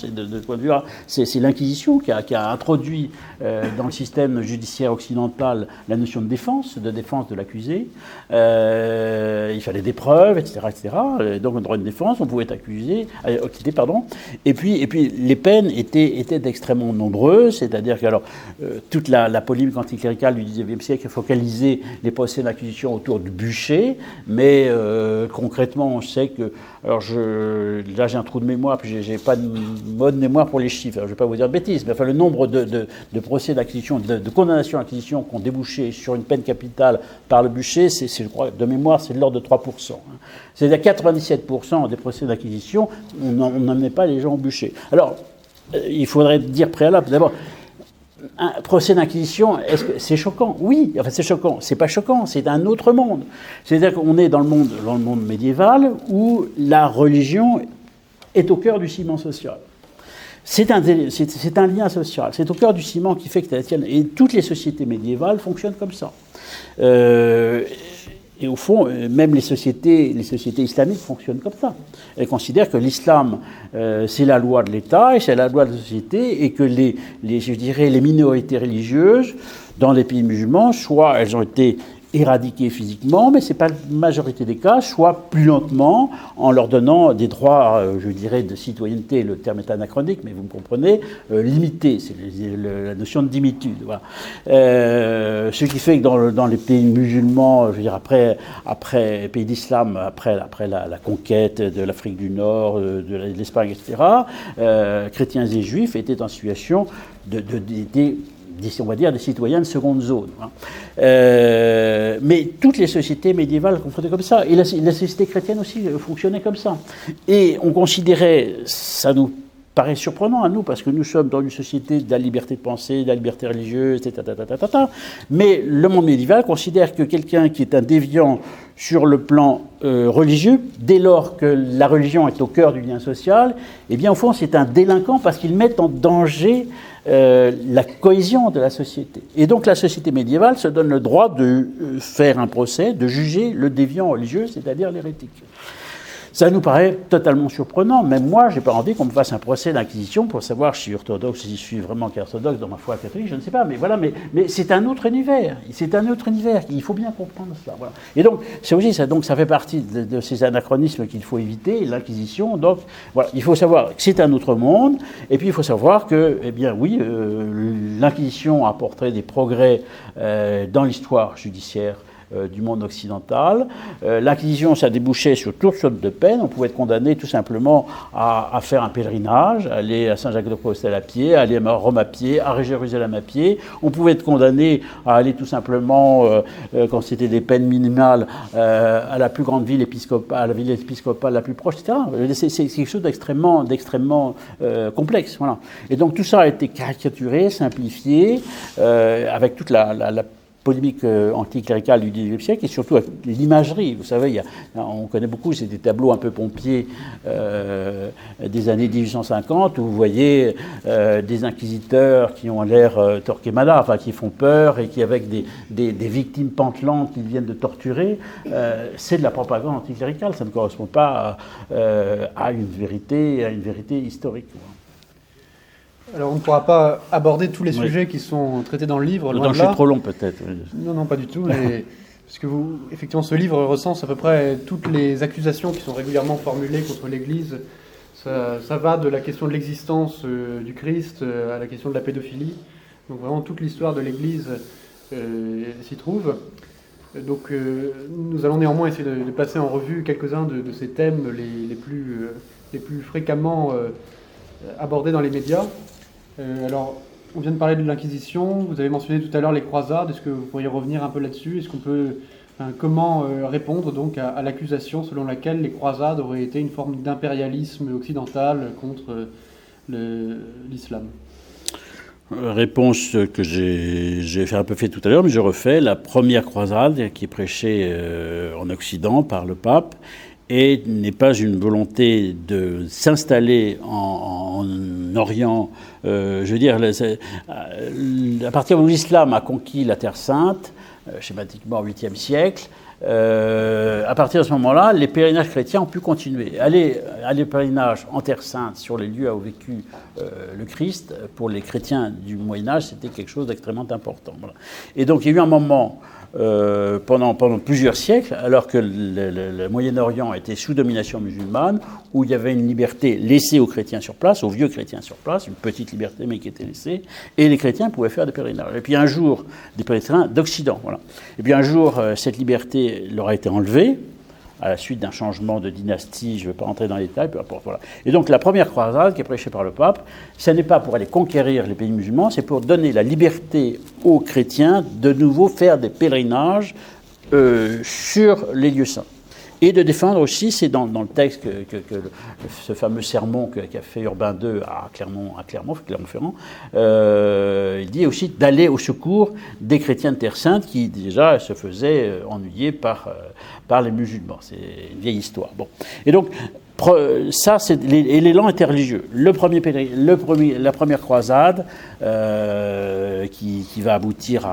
Et de ce point de vue-là, c'est l'Inquisition qui a introduit dans le système judiciaire occidental la notion de défense de l'accusé. Il fallait des preuves, etc., etc. Et donc, on a droit à une défense, on pouvait être acquitté, pardon. Et puis, les peines étaient extrêmement nombreuses, c'est-à-dire que toute la polémique anticléricale du XIXe siècle focalisait les procès d'acquisition autour du bûcher, mais concrètement, on sait que... Alors, là, j'ai un trou de mémoire, puis j'ai pas de bonne mémoire pour les chiffres. Alors, je ne vais pas vous dire de bêtises, mais enfin, le nombre de procès d'acquisition, de condamnation à acquisition qui ont débouché sur une peine capitale par le bûcher, je crois, de mémoire, c'est de l'ordre de 3%. C'est-à-dire 97% des procès d'acquisition, on n'emmenait pas les gens au bûcher. Alors, il faudrait dire préalable, d'abord, un procès d'inquisition, est-ce que c'est choquant? Oui, enfin c'est choquant. C'est pas choquant, c'est un autre monde. C'est-à-dire qu'on est dans le monde médiéval où la religion est au cœur du ciment social. C'est un lien social. C'est au cœur du ciment qui fait que tu la tienne. Et toutes les sociétés médiévales fonctionnent comme ça. Et au fond, même les sociétés islamiques fonctionnent comme ça. Elles considèrent que l'islam, c'est la loi de l'État et c'est la loi de la société, et que les minorités religieuses dans les pays musulmans, soit elles ont été éradiquées physiquement, mais ce n'est pas la majorité des cas, soit plus lentement, en leur donnant des droits, de citoyenneté, le terme est anachronique, mais vous me comprenez, limités, c'est la notion de dimitude. Voilà. Ce qui fait que dans les pays musulmans, après les pays d'islam, après la conquête de l'Afrique du Nord, de l'Espagne, etc., chrétiens et juifs étaient en situation on va dire des citoyens de seconde zone. Mais toutes les sociétés médiévales fonctionnaient comme ça. Et la société chrétienne aussi fonctionnait comme ça. Et on considérait, ça nous paraît surprenant à nous, parce que nous sommes dans une société de la liberté de penser, de la liberté religieuse, etc. Mais le monde médiéval considère que quelqu'un qui est un déviant sur le plan religieux, dès lors que la religion est au cœur du lien social, eh bien au fond c'est un délinquant parce qu'il met en danger la cohésion de la société. Et donc la société médiévale se donne le droit de faire un procès, de juger le déviant religieux, c'est-à-dire l'hérétique. Ça nous paraît totalement surprenant. Même moi, je n'ai pas envie qu'on me fasse un procès d'inquisition pour savoir si je suis orthodoxe, si je suis vraiment orthodoxe dans ma foi catholique, je ne sais pas. Mais voilà, mais c'est un autre univers. C'est un autre univers. Il faut bien comprendre cela. Voilà. Et donc, c'est aussi ça. Donc, ça fait partie de ces anachronismes qu'il faut éviter, l'inquisition. Donc, voilà, il faut savoir que c'est un autre monde. Et puis, il faut savoir que, eh bien, oui, l'inquisition a apporté des progrès dans l'histoire judiciaire du monde occidental. L'Inquisition, ça débouchait sur toutes sortes de peines. On pouvait être condamné tout simplement à faire un pèlerinage, aller à Saint-Jacques-de-Compostelle à pied, aller à Rome à pied, à Jérusalem à pied. On pouvait être condamné à aller tout simplement, quand c'était des peines minimales, à la plus grande ville épiscopale, à la ville épiscopale la plus proche, etc. C'est quelque chose d'extrêmement complexe. Voilà. Et donc tout ça a été caricaturé, simplifié, avec toute la polémique anticléricale du XIXe siècle, et surtout avec l'imagerie. Vous savez, on connaît beaucoup, c'est des tableaux un peu pompiers des années 1850, où vous voyez des inquisiteurs qui ont l'air Torquemada, enfin qui font peur, et qui, avec des victimes pantelantes qu'ils viennent de torturer, c'est de la propagande anticléricale, ça ne correspond pas à une vérité historique. Alors, on ne pourra pas aborder tous les sujets qui sont traités dans le livre. Le temps est trop long, peut-être. Non, pas du tout. Mais parce que effectivement, ce livre recense à peu près toutes les accusations qui sont régulièrement formulées contre l'Église. Ça va de la question de l'existence du Christ à la question de la pédophilie. Donc, vraiment, toute l'histoire de l'Église s'y trouve. Donc, nous allons néanmoins essayer de passer en revue quelques-uns de ces thèmes les plus fréquemment abordés dans les médias. Alors, on vient de parler de l'Inquisition, vous avez mentionné tout à l'heure les croisades, est-ce que vous pourriez revenir un peu là-dessus? Est-ce qu'on peut, comment répondre donc à l'accusation selon laquelle les croisades auraient été une forme d'impérialisme occidental contre l'islam? Réponse que j'ai un peu fait tout à l'heure, mais je refais. La première croisade qui est prêchée en Occident par le pape et n'est pas une volonté de s'installer en Orient. Je veux dire, à partir où l'islam a conquis la Terre Sainte, schématiquement au 8e siècle, à partir de ce moment-là, les pèlerinages chrétiens ont pu continuer. Aller pèlerinage en Terre Sainte, sur les lieux où a vécu le Christ, pour les chrétiens du Moyen-Âge, c'était quelque chose d'extrêmement important. Voilà. Et donc il y a eu un moment, pendant plusieurs siècles, alors que le Moyen-Orient était sous domination musulmane, où il y avait une liberté laissée aux chrétiens sur place, aux vieux chrétiens sur place, une petite liberté mais qui était laissée, et les chrétiens pouvaient faire des pèlerinages. Et puis un jour, des pèlerinages d'Occident, voilà. Et puis un jour, cette liberté leur a été enlevée, à la suite d'un changement de dynastie, je ne vais pas rentrer dans les détails, peu importe. Voilà. Et donc la première croisade qui est prêchée par le pape, ce n'est pas pour aller conquérir les pays musulmans, c'est pour donner la liberté aux chrétiens de nouveau faire des pèlerinages sur les lieux saints. Et de défendre aussi, c'est dans le texte ce fameux sermon qu'a fait Urbain II à Clermont-Ferrand, il dit aussi d'aller au secours des chrétiens de Terre Sainte qui déjà se faisaient ennuyer par les musulmans. C'est une vieille histoire. Bon. Et donc, ça, c'est l'élan interreligieux. La première croisade qui va aboutir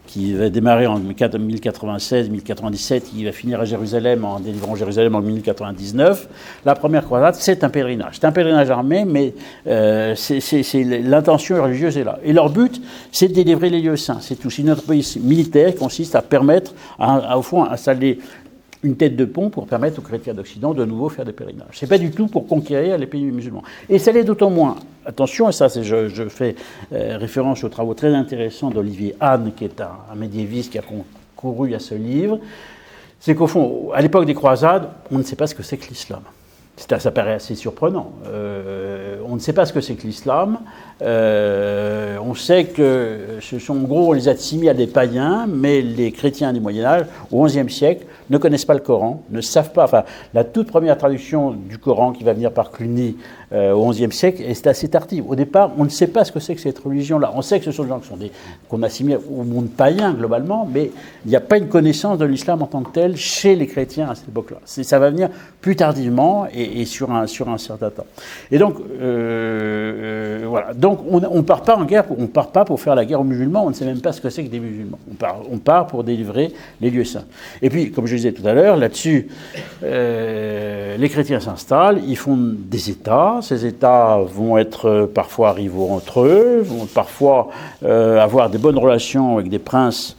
qui va démarrer en 1096-1097, qui va finir à Jérusalem en délivrant Jérusalem en 1099. La première croisade, c'est un pèlerinage. C'est un pèlerinage armé, mais l'intention religieuse est là. Et leur but, c'est de délivrer les lieux saints. C'est tout. C'est notre police militaire qui consiste à permettre, au fond, à installer une tête de pont pour permettre aux chrétiens d'Occident de nouveau faire des pèlerinages. Ce n'est pas du tout pour conquérir les pays musulmans. Et ça l'est d'autant moins. Attention, et ça, je fais référence aux travaux très intéressants d'Olivier Hahn, qui est un médiéviste qui a concouru à ce livre, c'est qu'au fond, à l'époque des croisades, on ne sait pas ce que c'est que l'islam. Ça paraît assez surprenant. On ne sait pas ce que c'est que l'islam. On sait que ce sont, en gros, on les assimile à des païens, mais les chrétiens du Moyen-Âge, au XIe siècle, ne connaissent pas le Coran, ne savent pas. Enfin, la toute première traduction du Coran qui va venir par Cluny au XIe siècle est assez tardive. Au départ, on ne sait pas ce que c'est que cette religion-là. On sait que ce sont des gens qu'on assimile au monde païen, globalement, mais il n'y a pas une connaissance de l'islam en tant que tel chez les chrétiens à cette époque-là. Ça va venir plus tardivement et sur un certain temps. Et donc, voilà. Donc, on part pas en guerre, on part pas pour faire la guerre aux musulmans, on ne sait même pas ce que c'est que des musulmans. On part pour délivrer les lieux saints. Et puis, comme je disais tout à l'heure, là-dessus, les chrétiens s'installent, ils font des États. Ces États vont être parfois rivaux entre eux, vont parfois avoir des bonnes relations avec des princes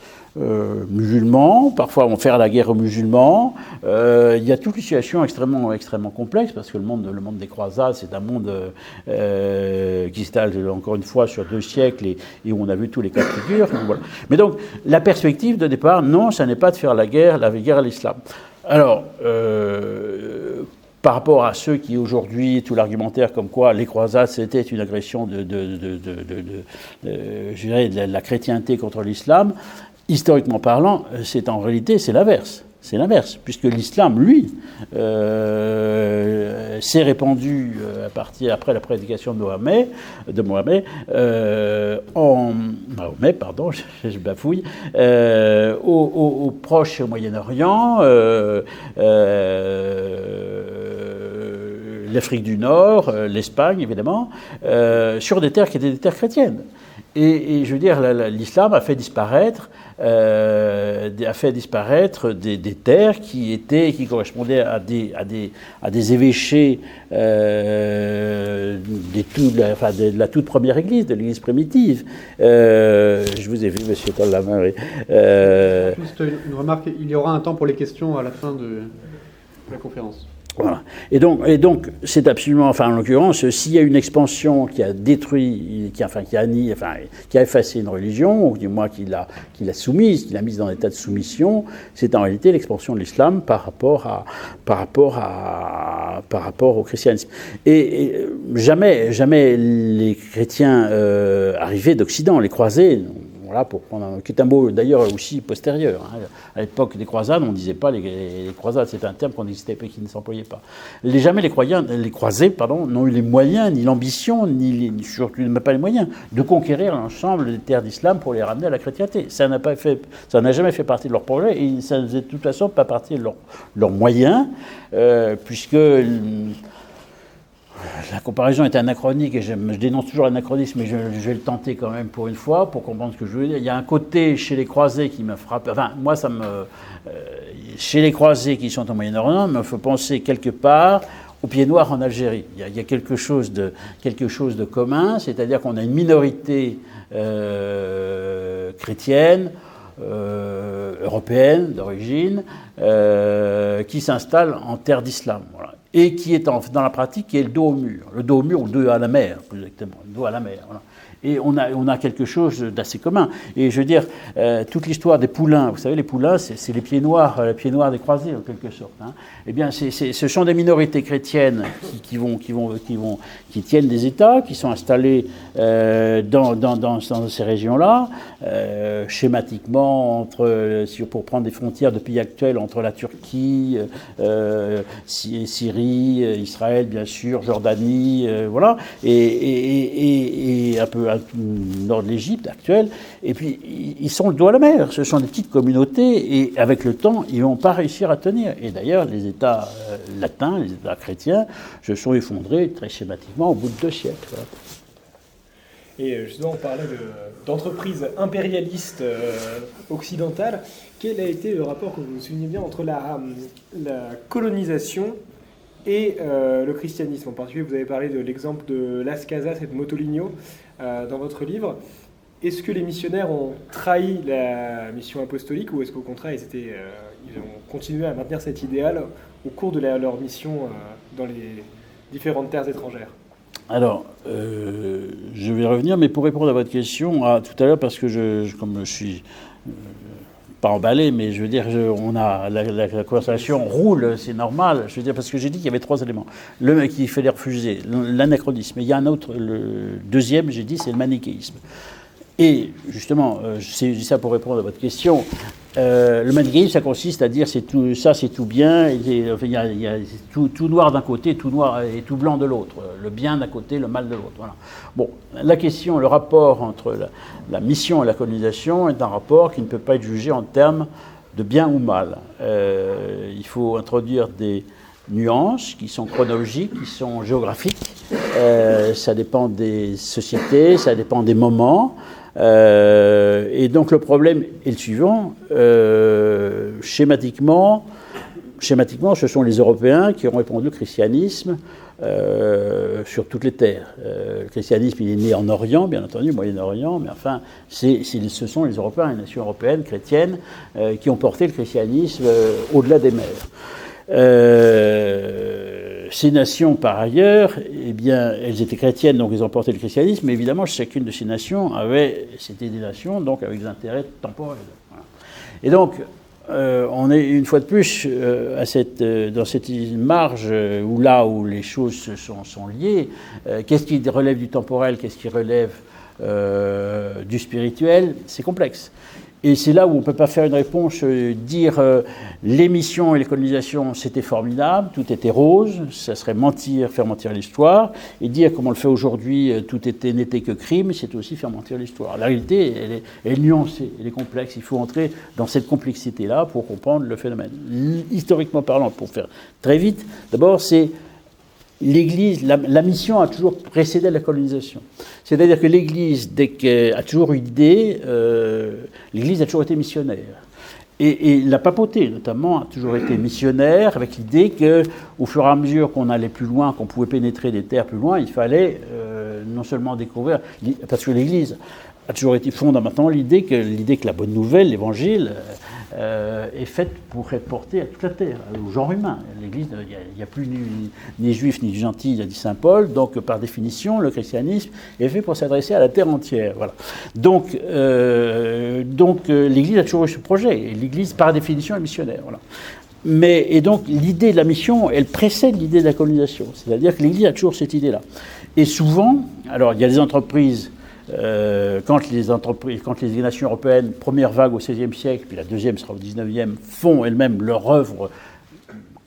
musulmans, parfois vont faire la guerre aux musulmans. Il y a toute une situation extrêmement complexe, parce que le monde des croisades, c'est un monde qui s'étale encore une fois sur 2 siècles et où on a vu tous les cas de figure. Voilà. Mais donc, la perspective de départ, non, ça n'est pas de faire la guerre à l'islam. Alors, par rapport à ceux qui aujourd'hui, tout l'argumentaire comme quoi les croisades c'était une agression je dirais, de la chrétienté contre l'islam, historiquement parlant, en réalité, c'est l'inverse. C'est l'inverse, puisque l'islam, lui, s'est répandu après la prédication de Mahomet, je bafouille, au Proche et au Moyen-Orient, l'Afrique du Nord, l'Espagne, évidemment, sur des terres qui étaient des terres chrétiennes. Et je veux dire, l'islam a fait disparaître des terres qui correspondaient à des évêchés de la toute première église, de l'église primitive. Je vous ai vu, monsieur Toll, la main. Oui. Juste une remarque, il y aura un temps pour les questions à la fin de la conférence. Voilà. Et donc, c'est absolument, en l'occurrence, s'il y a une expansion qui a détruit, qui a effacé une religion, ou du moins qui l'a soumise, qui l'a mise dans un état de soumission, c'est en réalité l'expansion de l'islam par rapport au christianisme. Et jamais les chrétiens arrivés d'Occident, les croisés, Voilà, pour prendre qui est un mot d'ailleurs aussi postérieur. Hein. À l'époque des croisades, on ne disait pas les croisades, c'est un terme qu'on n'existait pas, qui ne s'employait pas. Jamais les croisés n'ont eu les moyens, ni l'ambition, surtout même pas les moyens, de conquérir l'ensemble des terres d'islam pour les ramener à la chrétienté. Ça n'a jamais fait partie de leur projet et ça ne faisait de toute façon pas partie de leurs moyens, puisque la comparaison est anachronique et je dénonce toujours l'anachronisme, mais je vais le tenter quand même pour une fois, pour comprendre ce que je veux dire. Il y a un côté chez les croisés qui me frappe, enfin moi chez les croisés qui sont au Moyen-Orient, il me faut penser quelque part au pied noir en Algérie. Il y a quelque chose de commun, c'est-à-dire qu'on a une minorité chrétienne, européenne d'origine, qui s'installe en terre d'islam. Voilà. Et qui est dans la pratique qui est le dos au mur ou le dos à la mer, plus exactement, le dos à la mer. Voilà. Et on a quelque chose d'assez commun. Et je veux dire, toute l'histoire des poulains, vous savez, les poulains, c'est les pieds noirs des croisés, en quelque sorte. Hein. Eh bien, ce sont des minorités chrétiennes qui tiennent des États, qui sont installés dans ces régions-là, schématiquement, pour prendre des frontières de pays actuels, entre la Turquie, Syrie, Israël, bien sûr, Jordanie, voilà, et un peu au nord de l'Égypte actuelle, et puis ils sont le dos à la mer, ce sont des petites communautés, et avec le temps, ils ne vont pas réussir à tenir. Et d'ailleurs, les États latins, les États chrétiens, se sont effondrés très schématiquement au bout de 2 siècles. Voilà. Et justement, on parlait d'entreprises impérialistes occidentales. Quel a été le rapport, que vous soulignez bien, entre la colonisation et le christianisme? En particulier, vous avez parlé de l'exemple de Las Casas et de Motoligno dans votre livre. Est-ce que les missionnaires ont trahi la mission apostolique, ou est-ce qu'au contraire, ils ont continué à maintenir cet idéal au cours de leur mission dans les différentes terres étrangères? Alors, je vais revenir, mais pour répondre à votre question, tout à l'heure, parce que comme je suis pas emballé, mais je veux dire, la conversation roule, c'est normal. Je veux dire, parce que j'ai dit qu'il y avait 3 éléments. Qu'il fallait refuser, l'anachronisme. Et il y a un autre, le deuxième, j'ai dit, c'est le manichéisme. Et justement, j'ai dit ça pour répondre à votre question. Le manichéisme, ça consiste à dire c'est tout bien, il y a tout noir d'un côté, tout noir et tout blanc de l'autre. Le bien d'un côté, le mal de l'autre. Voilà. Bon, la question, le rapport entre la mission et la colonisation est un rapport qui ne peut pas être jugé en termes de bien ou mal. Il faut introduire des nuances qui sont chronologiques, qui sont géographiques. Ça dépend des sociétés, ça dépend des moments. Et donc le problème est le suivant. Schématiquement, ce sont les Européens qui ont répondu au christianisme sur toutes les terres. Le christianisme, il est né en Orient, bien entendu, Moyen-Orient, mais enfin, ce sont les Européens, les nations européennes, chrétiennes, qui ont porté le christianisme au-delà des mers. Ces nations, par ailleurs, eh bien, elles étaient chrétiennes, donc elles ont porté le christianisme, mais évidemment, chacune de ces nations c'était des nations, donc avec des intérêts temporels. Voilà. Et donc, on est une fois de plus dans cette marge où les choses sont liées. Qu'est-ce qui relève du temporel, qu'est-ce qui relève du spirituel? C'est complexe. Et c'est là où on ne peut pas faire une réponse, dire les missions et les colonisations, c'était formidable, tout était rose, ça serait faire mentir l'histoire, et dire, comme on le fait aujourd'hui, tout n'était que crime, c'est aussi faire mentir l'histoire. La réalité, elle est nuancée, elle est complexe, il faut entrer dans cette complexité-là pour comprendre le phénomène. Historiquement parlant, pour faire très vite, d'abord, c'est l'Église, la mission a toujours précédé la colonisation. C'est-à-dire que l'Église, a toujours eu l'idée, l'Église a toujours été missionnaire. Et la papauté, notamment, a toujours été missionnaire, avec l'idée qu'au fur et à mesure qu'on allait plus loin, qu'on pouvait pénétrer des terres plus loin, il fallait non seulement découvrir, parce que l'Église a toujours été fondamentalement l'idée que la bonne nouvelle, l'Évangile, est faite pour être portée à toute la terre, au genre humain. L'Église, il n'y a plus ni juifs ni gentils, a dit saint Paul, donc par définition, le christianisme est fait pour s'adresser à la terre entière. Voilà. Donc l'Église a toujours eu ce projet, et l'Église, par définition, est missionnaire. Voilà. Et donc, l'idée de la mission, elle précède l'idée de la colonisation. C'est-à-dire que l'Église a toujours cette idée-là. Et souvent, alors il y a des entreprises quand les nations européennes, première vague au XVIe siècle, puis la deuxième sera au XIXe, font elles-mêmes leur œuvre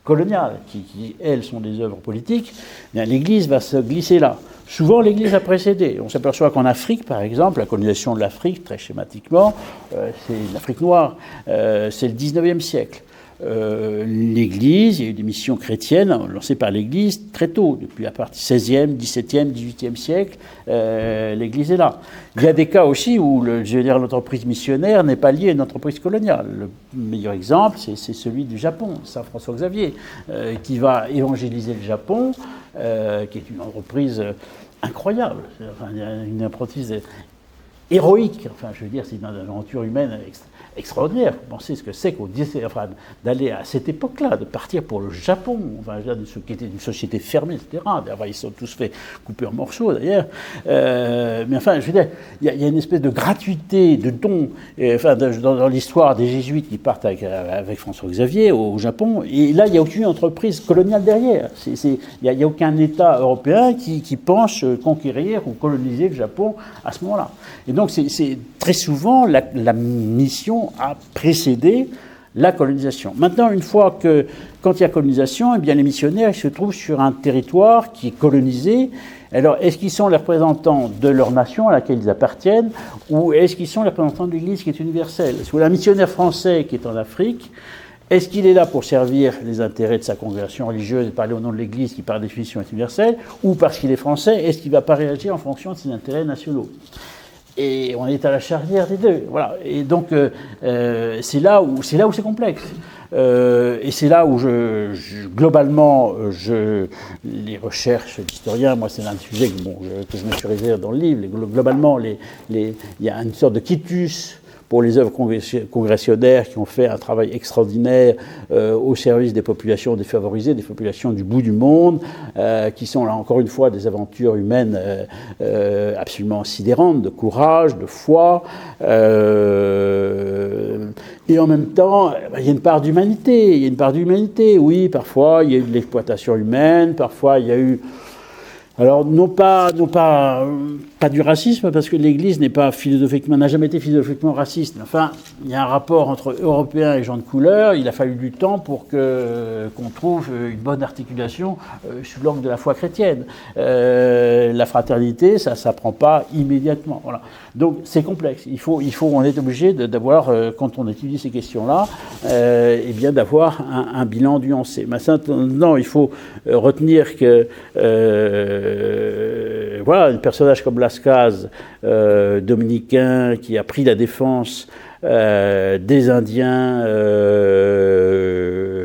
coloniale, qui elles sont des œuvres politiques, bien, l'Église va se glisser là. Souvent, l'Église a précédé. On s'aperçoit qu'en Afrique, par exemple, la colonisation de l'Afrique, très schématiquement, c'est l'Afrique noire, c'est le XIXe siècle. L'Église, il y a eu des missions chrétiennes lancées par l'Église très tôt, depuis à partir du XVIe, XVIIe, XVIIIe siècle, l'Église est là. Il y a des cas aussi où l'entreprise missionnaire n'est pas liée à une entreprise coloniale. Le meilleur exemple, c'est celui du Japon, Saint François Xavier, qui va évangéliser le Japon, qui est une entreprise incroyable, une entreprise héroïque. Enfin, je veux dire, c'est une aventure humaine extraordinaire. Vous pensez ce que c'est d'aller à cette époque-là, de partir pour le Japon, enfin, qui était une société fermée, etc. Enfin, ils se sont tous fait couper en morceaux, d'ailleurs. Mais enfin, je veux dire, il y a une espèce de gratuité, de don, dans l'histoire des Jésuites qui partent avec François Xavier au Japon. Et là, il n'y a aucune entreprise coloniale derrière. Il n'y a aucun État européen qui pense conquérir ou coloniser le Japon à ce moment-là. Et donc, c'est très souvent la mission a précédé la colonisation. Maintenant, quand il y a colonisation, eh bien, les missionnaires se trouvent sur un territoire qui est colonisé. Alors, est-ce qu'ils sont les représentants de leur nation à laquelle ils appartiennent, ou est-ce qu'ils sont les représentants de l'Église qui est universelle? Est-ce que un missionnaire français qui est en Afrique, est-ce qu'il est là pour servir les intérêts de sa congrégation religieuse et parler au nom de l'Église qui, par définition, est universelle, ou parce qu'il est français, est-ce qu'il ne va pas réagir en fonction de ses intérêts nationaux? Et on est à la charnière des deux, voilà. Et donc c'est là où c'est complexe. Et c'est là où globalement, les recherches d'historiens, moi c'est un sujet que je me suis réservé dans le livre. Globalement, il y a une sorte de quitus pour les œuvres congressionnaires qui ont fait un travail extraordinaire au service des populations défavorisées, des populations du bout du monde, qui sont là encore une fois des aventures humaines absolument sidérantes, de courage, de foi, et en même temps, il y a une part d'humanité. Oui, parfois il y a eu de l'exploitation humaine, parfois il y a eu... Alors, non pas du racisme, parce que l'Église n'a jamais été philosophiquement raciste. Enfin, il y a un rapport entre Européens et gens de couleur. Il a fallu du temps pour qu'on trouve une bonne articulation sous l'angle de la foi chrétienne. La fraternité, ça ne s'apprend pas immédiatement. Voilà. Donc, c'est complexe. On est obligé d'avoir, quand on étudie ces questions-là, eh bien, d'avoir un bilan nuancé. Maintenant, il faut retenir que voilà, un personnage comme Lascaz, dominicain, qui a pris la défense des Indiens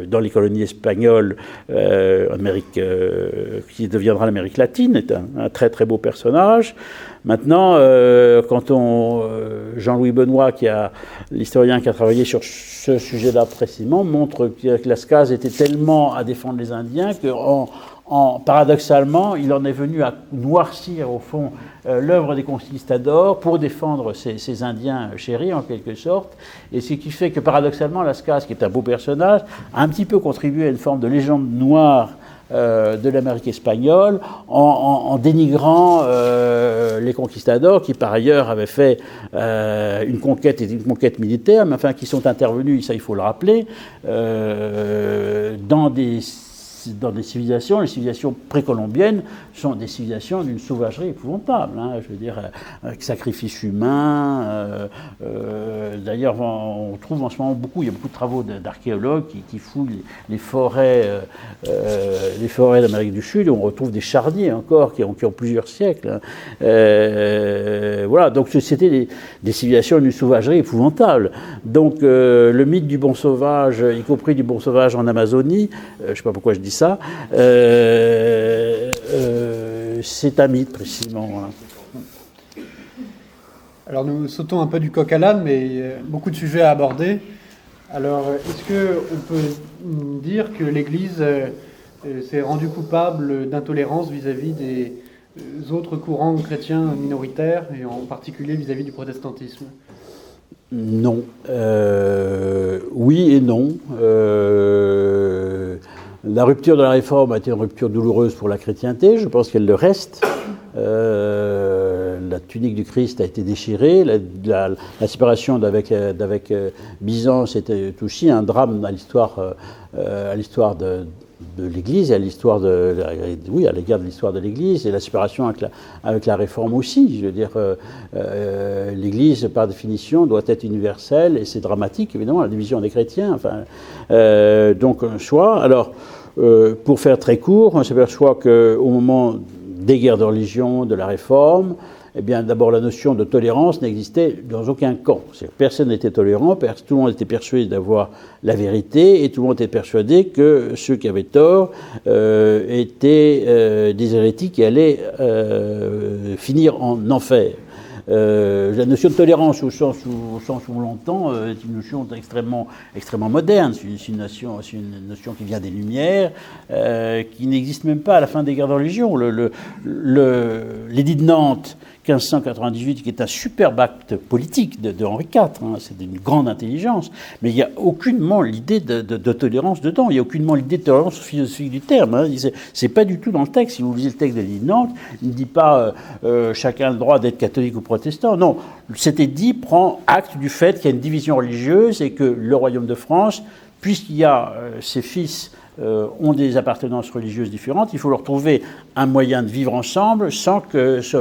dans les colonies espagnoles, qui deviendra l'Amérique latine, est un très très beau personnage. Maintenant, Jean-Louis Benoît, l'historien qui a travaillé sur ce sujet-là précisément, montre que Lascaz était tellement à défendre les Indiens que paradoxalement, il en est venu à noircir, au fond, l'œuvre des conquistadors pour défendre ces Indiens chéris, en quelque sorte. Et ce qui fait que, paradoxalement, Lascaz, qui est un beau personnage, a un petit peu contribué à une forme de légende noire de l'Amérique espagnole, en dénigrant les conquistadors, qui, par ailleurs, avaient fait une conquête militaire, mais enfin, qui sont intervenus, ça il faut le rappeler, dans des civilisations, les civilisations précolombiennes sont des civilisations d'une sauvagerie épouvantable, hein, je veux dire, avec sacrifice humain. D'ailleurs, on trouve en ce moment il y a beaucoup de travaux d'archéologues qui fouillent les forêts d'Amérique du Sud, et on retrouve des charniers encore qui ont plusieurs siècles. Hein. Voilà, donc c'était des civilisations d'une sauvagerie épouvantable. Donc le mythe du bon sauvage, y compris du bon sauvage en Amazonie, je ne sais pas pourquoi je dis ça, c'est un mythe précisément. Voilà. Alors nous sautons un peu du coq à l'âne, mais beaucoup de sujets à aborder. Alors est-ce qu'on peut dire que l'Église s'est rendue coupable d'intolérance vis-à-vis des autres courants chrétiens minoritaires, et en particulier vis-à-vis du protestantisme? Non. Oui et non. La rupture de la Réforme a été une rupture douloureuse pour la chrétienté, je pense qu'elle le reste. la tunique du Christ a été déchirée, la séparation d'avec Byzance était aussi un drame à l'histoire de l'Église et à l'histoire à l'égard de l'histoire de l'Église, et la séparation avec la Réforme aussi. Je veux dire, l'Église, par définition, doit être universelle, et c'est dramatique, évidemment, la division des chrétiens. Enfin, donc, un choix. Alors, pour faire très court, on s'aperçoit qu'au moment des guerres de religion, de la Réforme, eh bien, d'abord, la notion de tolérance n'existait dans aucun camp. Personne n'était tolérant, tout le monde était persuadé d'avoir la vérité, et tout le monde était persuadé que ceux qui avaient tort étaient des hérétiques qui allaient finir en enfer. La notion de tolérance, au sens où on l'entend, est une notion extrêmement moderne. C'est une notion qui vient des Lumières, qui n'existe même pas à la fin des guerres de religion. L'édit de Nantes, 1598, qui est un superbe acte politique de Henri IV, c'est d'une grande intelligence, mais il n'y a aucunement l'idée de tolérance dedans, il n'y a aucunement l'idée de tolérance philosophique du terme. C'est pas du tout dans le texte. Si vous lisez le texte de l'édit de Nantes, il ne dit pas chacun a le droit d'être catholique ou protestant. Non, cet édit prend acte du fait qu'il y a une division religieuse et que le royaume de France, puisqu'il y a ses fils ont des appartenances religieuses différentes, il faut leur trouver un moyen de vivre ensemble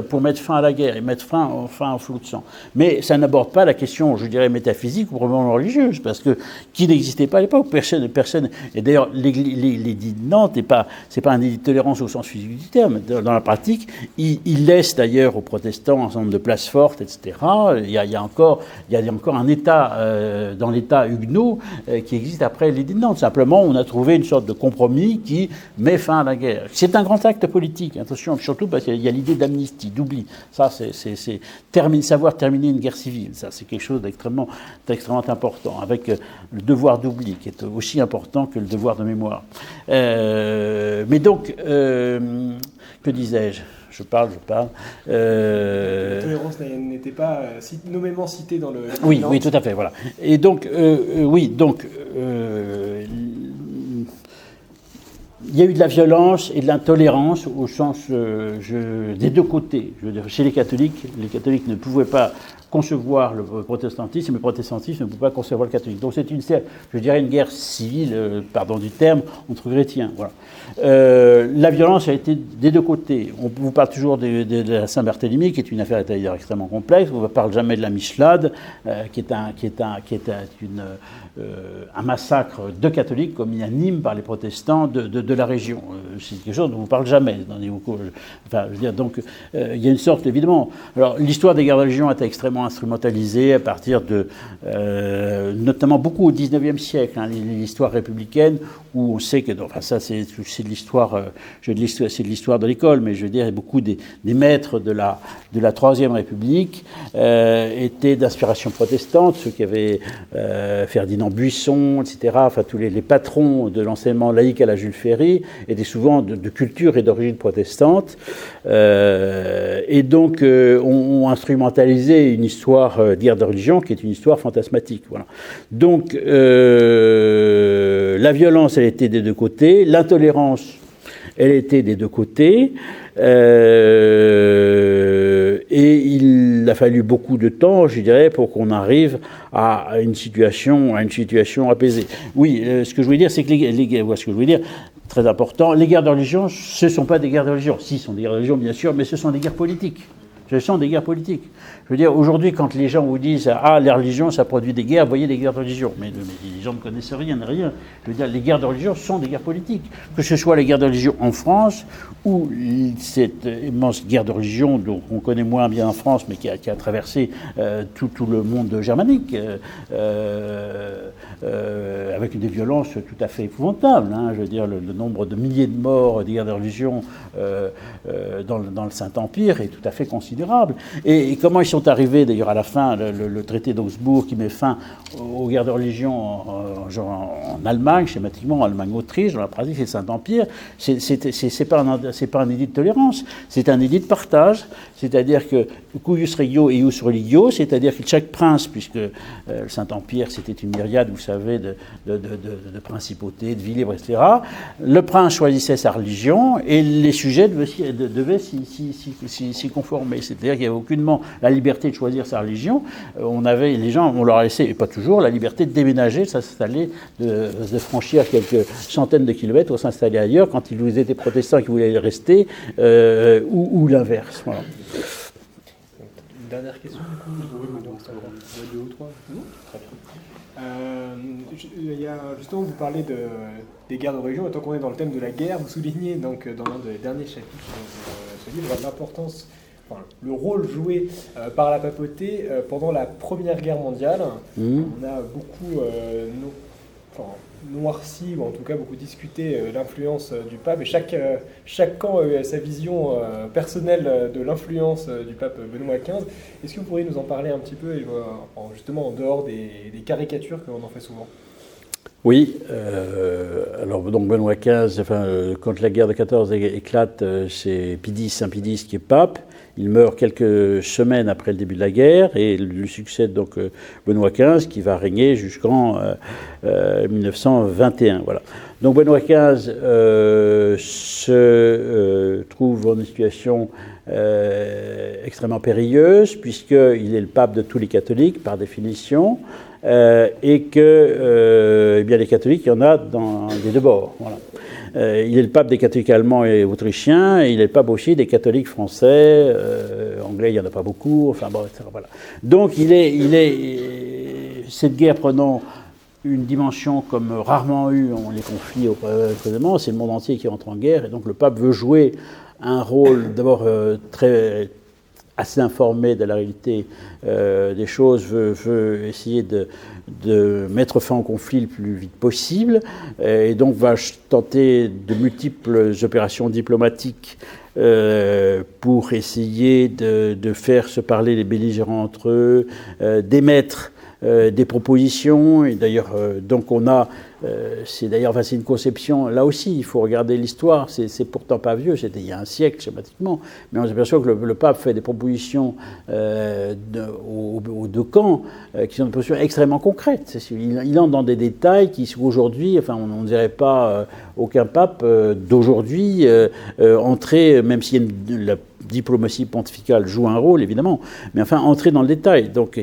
pour mettre fin à la guerre et mettre fin au flot de sang. Mais ça n'aborde pas la question, je dirais, métaphysique ou probablement religieuse, parce que qui n'existait pas à l'époque, personne. Et d'ailleurs, l'édit de Nantes c'est pas un édit de tolérance au sens physique du terme. Dans la pratique, il laisse d'ailleurs aux protestants un certain nombre de places fortes, etc. Il y a encore un État dans l'État huguenot qui existe après l'édit de Nantes. Simplement, on a trouvé une sorte de compromis qui met fin à la guerre. C'est un grand acte politique, attention, surtout parce qu'il y a l'idée d'amnistie, d'oubli. Ça, c'est savoir terminer une guerre civile. Ça, c'est quelque chose d'extrêmement important, avec le devoir d'oubli, qui est aussi important que le devoir de mémoire. Mais donc, que disais-je ? Je parle. La tolérance n'était pas nommément citée dans le... Oui, tout à fait, voilà. Et donc, il y a eu de la violence et de l'intolérance au sens des deux côtés. Je veux dire, chez les catholiques ne pouvaient pas concevoir le protestantisme, et le protestantisme ne pouvait pas concevoir le catholique. Donc c'est une guerre civile, pardon du terme, entre chrétiens. Voilà. La violence a été des deux côtés. On vous parle toujours de la Saint-Barthélemy, qui est une affaire d'ailleurs extrêmement complexe. On ne parle jamais de la Michelade, qui est un massacre de catholiques commis à Nîmes par les protestants de la région. C'est quelque chose dont on ne parle jamais dans les cours. Enfin, je veux dire, donc, il y a une sorte, évidemment. Alors, l'histoire des guerres de religion a été extrêmement instrumentalisée à partir de, notamment beaucoup au XIXe siècle, l'histoire républicaine, où on sait que, enfin, ça, c'est de l'histoire, c'est de l'histoire de l'école, mais je veux dire, beaucoup des maîtres de la Troisième République étaient d'inspiration protestante, ceux qui avaient Ferdinand Buisson, etc., enfin tous les patrons de l'enseignement laïque à la Jules Ferry étaient souvent de culture et d'origine protestante, et donc ont instrumentalisé une histoire guerre de religion qui est une histoire fantasmatique. Voilà. Donc la violence, elle était des deux côtés, l'intolérance, elle était des deux côtés, et il a fallu beaucoup de temps, je dirais, pour qu'on arrive à une situation apaisée. Oui, ce que je voulais dire, c'est que très important, les guerres de religion, ce ne sont pas des guerres de religion. Si, ce sont des guerres de religion, bien sûr, mais ce sont des guerres politiques. Ce sont des guerres politiques. Je veux dire, aujourd'hui, quand les gens vous disent « Ah, la religion, ça produit des guerres », vous voyez des guerres de religion. Mais les gens ne connaissent rien. Je veux dire, les guerres de religion sont des guerres politiques. Que ce soit les guerres de religion en France, ou cette immense guerre de religion dont on connaît moins bien en France, mais qui a traversé tout le monde germanique, avec des violences tout à fait épouvantables. Je veux dire, le nombre de milliers de morts des guerres de religion dans le Saint-Empire est tout à fait considérable. Et comment ils sont arrivés, d'ailleurs, à la fin, le traité d'Augsbourg qui met fin aux guerres de religion en Allemagne, schématiquement, en Allemagne-Autriche, dans la pratique, c'est le Saint-Empire, c'est pas un édit de tolérance, c'est un édit de partage, c'est-à-dire que cuius regio et ius religio, c'est-à-dire que chaque prince, puisque le Saint-Empire, c'était une myriade, vous savez, de principautés, de villes libres, etc., le prince choisissait sa religion et les sujets devaient s'y conformer. c'est-à-dire qu'il n'y avait aucunement la liberté de choisir sa religion. Les gens, on leur a laissé, et pas toujours, la liberté de déménager, de s'installer, de franchir quelques centaines de kilomètres ou s'installer ailleurs quand ils étaient protestants et qu'ils voulaient y rester, ou l'inverse. Voilà. Une dernière question, du coup. Deux ou trois. Très bien. Justement, vous parlez des guerres de religion, et tant qu'on est dans le thème de la guerre, vous soulignez donc, dans l'un des derniers chapitres de ce livre l'importance, le rôle joué par la papauté pendant la Première Guerre mondiale. On a beaucoup noirci, ou en tout cas beaucoup discuté l'influence du pape, et chaque camp a sa vision personnelle de l'influence du pape Benoît XV. Est-ce que vous pourriez nous en parler un petit peu, justement en dehors des caricatures que l'on en fait souvent? Oui, alors donc Benoît XV, quand la guerre de 14 éclate, c'est Saint Pie X qui est pape. Il meurt quelques semaines après le début de la guerre et lui succède donc Benoît XV qui va régner jusqu'en 1921. Voilà. Donc Benoît XV se trouve en une situation extrêmement périlleuse puisqu'il est le pape de tous les catholiques par définition et que les catholiques, il y en a des deux bords. Voilà. Il est le pape des catholiques allemands et autrichiens, et il est le pape aussi des catholiques français, anglais, il n'y en a pas beaucoup, enfin bon, etc. Voilà. Donc cette guerre prenant une dimension comme rarement eu les conflits précédemment, c'est le monde entier qui entre en guerre, et donc le pape veut jouer un rôle d'abord assez informé de la réalité des choses, veut essayer de mettre fin au conflit le plus vite possible, et donc va tenter de multiples opérations diplomatiques pour essayer de faire se parler les belligérants entre eux, d'émettre des propositions, et d'ailleurs, donc on a, c'est une conception, là aussi, il faut regarder l'histoire, c'est pourtant pas vieux, c'était il y a un siècle schématiquement, mais on s'aperçoit que le pape fait des propositions aux deux camps qui sont des propositions extrêmement concrètes. Il entre dans des détails qui, aujourd'hui, on ne dirait pas aucun pape d'aujourd'hui entrer, même si la diplomatie pontificale joue un rôle, évidemment, mais entrer dans le détail. Donc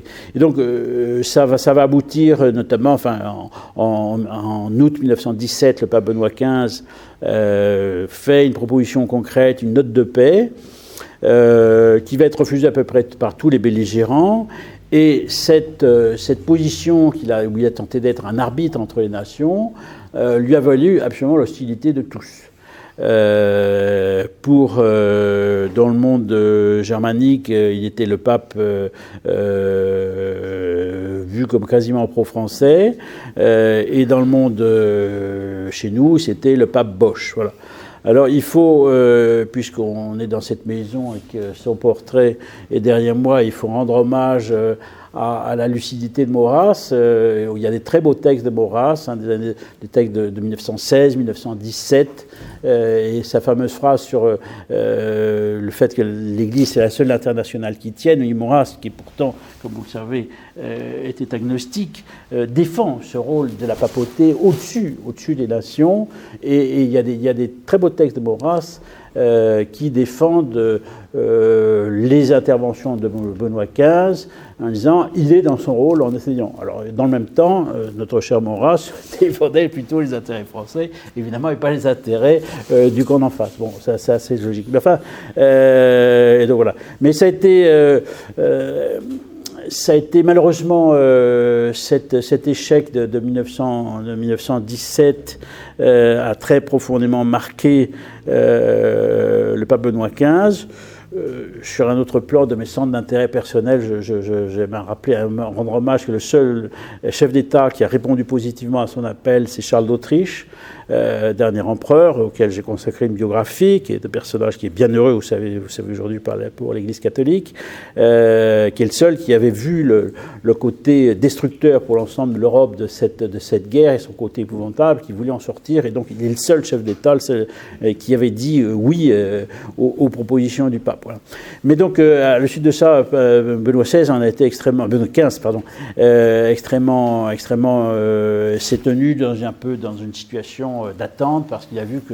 ça va aboutir, notamment, en août 1917, le pape Benoît XV fait une proposition concrète, une note de paix, qui va être refusée à peu près par tous les belligérants. Et cette position où il a tenté d'être un arbitre entre les nations, lui a valu absolument l'hostilité de tous. Dans le monde germanique, il était le pape vu comme quasiment pro-français, et dans le monde chez nous, c'était le pape Bosch. Voilà. Alors il faut, puisqu'on est dans cette maison et que son portrait est derrière moi, il faut rendre hommage à la lucidité de Maurras. Il y a des très beaux textes de Maurras, des textes de 1916, 1917, et sa fameuse phrase sur le fait que l'Église est la seule internationale qui tienne. Et Maurras, qui pourtant, comme vous le savez, était agnostique, défend ce rôle de la papauté au-dessus des nations. Et il y a des très beaux textes de Maurras qui défendent les interventions de Benoît XV en disant il est dans son rôle en essayant. Alors, dans le même temps, notre cher Maurras défendait plutôt les intérêts français, évidemment, et pas les intérêts du camp d'en face. Bon, ça c'est logique. Mais et donc voilà. Mais ça a été malheureusement cet échec de 1917 a très profondément marqué le pape Benoît XV. Sur un autre plan de mes centres d'intérêt personnel, j'aimerais rendre hommage que le seul chef d'État qui a répondu positivement à son appel, c'est Charles d'Autriche, dernier empereur, auquel j'ai consacré une biographie, qui est un personnage qui est bien heureux, vous savez aujourd'hui pour l'Église catholique, qui est le seul qui avait vu le côté destructeur pour l'ensemble de l'Europe de cette guerre et son côté épouvantable, qui voulait en sortir, et donc il est le seul chef d'État qui avait dit oui aux propositions du pape. Voilà. Mais donc, à la suite de ça, Benoît XVI en a été Benoît XV, pardon, extrêmement s'est tenu dans une situation d'attente, parce qu'il a vu que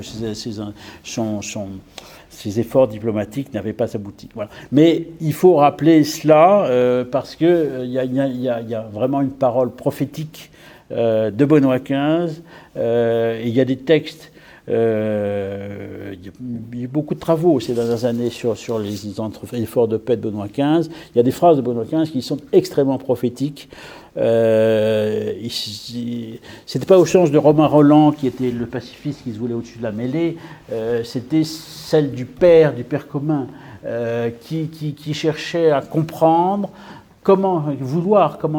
ces efforts diplomatiques n'avaient pas abouti. Voilà. Mais il faut rappeler cela parce qu'il y a vraiment une parole prophétique de Benoît XV. Il y a des textes, il y a beaucoup de travaux ces dernières années sur les efforts de paix de Benoît XV. Il y a des phrases de Benoît XV qui sont extrêmement prophétiques. C'était pas au sens de Romain Rolland qui était le pacifiste qui se voulait au-dessus de la mêlée, c'était celle du père commun qui cherchait à comprendre comment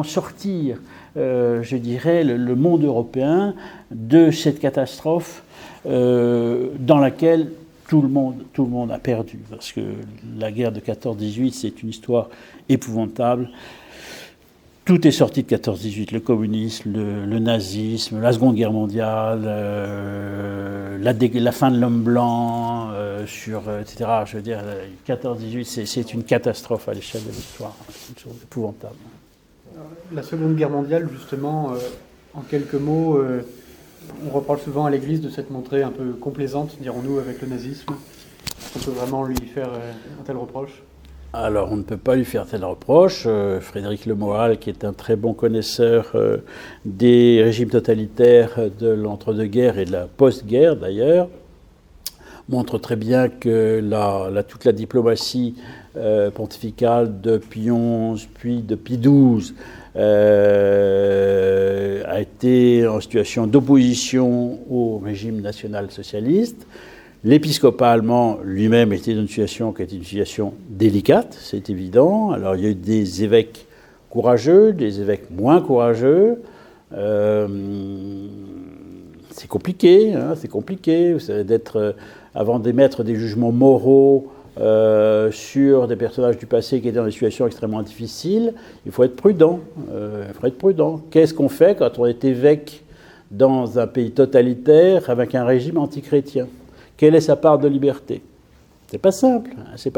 sortir, je dirais, le monde européen de cette catastrophe dans laquelle tout le monde a perdu, parce que la guerre de 14-18 c'est une histoire épouvantable. Tout est sorti de 14-18, le communisme, le nazisme, la Seconde Guerre mondiale, la fin de l'homme blanc, etc. Je veux dire, 14-18, c'est une catastrophe à l'échelle de l'histoire, c'est une chose épouvantable. La Seconde Guerre mondiale, justement, en quelques mots, on reproche souvent à l'Église de s'être montrée un peu complaisante, dirons-nous, avec le nazisme. On peut vraiment lui faire un tel reproche ? Alors, on ne peut pas lui faire tel reproche. Frédéric Le Moal, qui est un très bon connaisseur des régimes totalitaires de l'entre-deux-guerres et de la post-guerre, d'ailleurs, montre très bien que toute la diplomatie pontificale de Pie XI, puis de Pie XII, a été en situation d'opposition au régime national-socialiste. L'épiscopat allemand lui-même était dans une situation qui était une situation délicate, c'est évident. Alors il y a eu des évêques courageux, des évêques moins courageux. C'est compliqué, c'est compliqué. Vous savez, avant d'émettre des jugements moraux sur des personnages du passé qui étaient dans des situations extrêmement difficiles, il faut être prudent. Qu'est-ce qu'on fait quand on est évêque dans un pays totalitaire avec un régime antichrétien ? Quelle est sa part de liberté ? C'est pas simple. C'est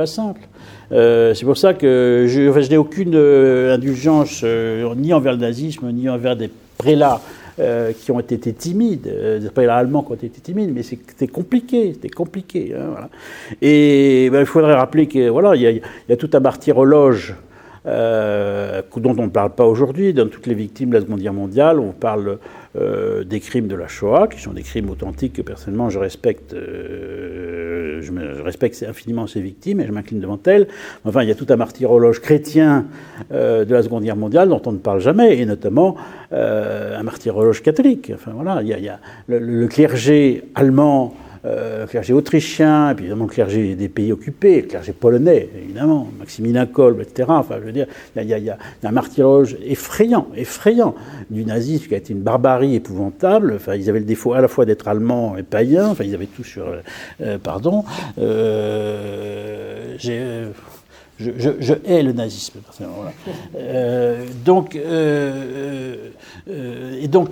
pour ça que je n'ai aucune indulgence ni envers le nazisme, ni envers des prélats qui ont été timides, des prélats allemands qui ont été timides, mais c'était compliqué. Voilà. Et il faudrait rappeler que voilà, il y a tout un martyrologe dont on ne parle pas aujourd'hui, dans toutes les victimes de la Seconde Guerre mondiale. On parle des crimes de la Shoah, qui sont des crimes authentiques que personnellement je respecte. Je respecte infiniment ces victimes et je m'incline devant elles. Enfin, il y a tout un martyrologe chrétien de la Seconde Guerre mondiale dont on ne parle jamais, et notamment un martyrologe catholique. Enfin voilà, il y a le clergé allemand, le clergé autrichien, et puis évidemment le clergé des pays occupés, le clergé polonais, évidemment, Maximilien Kolbe, etc. Enfin, je veux dire, il y a un martyrologe effrayant du nazisme qui a été une barbarie épouvantable. Enfin, ils avaient le défaut à la fois d'être allemands et païens. Enfin, ils avaient tout sur... Je hais le nazisme, personnellement. Voilà. Donc,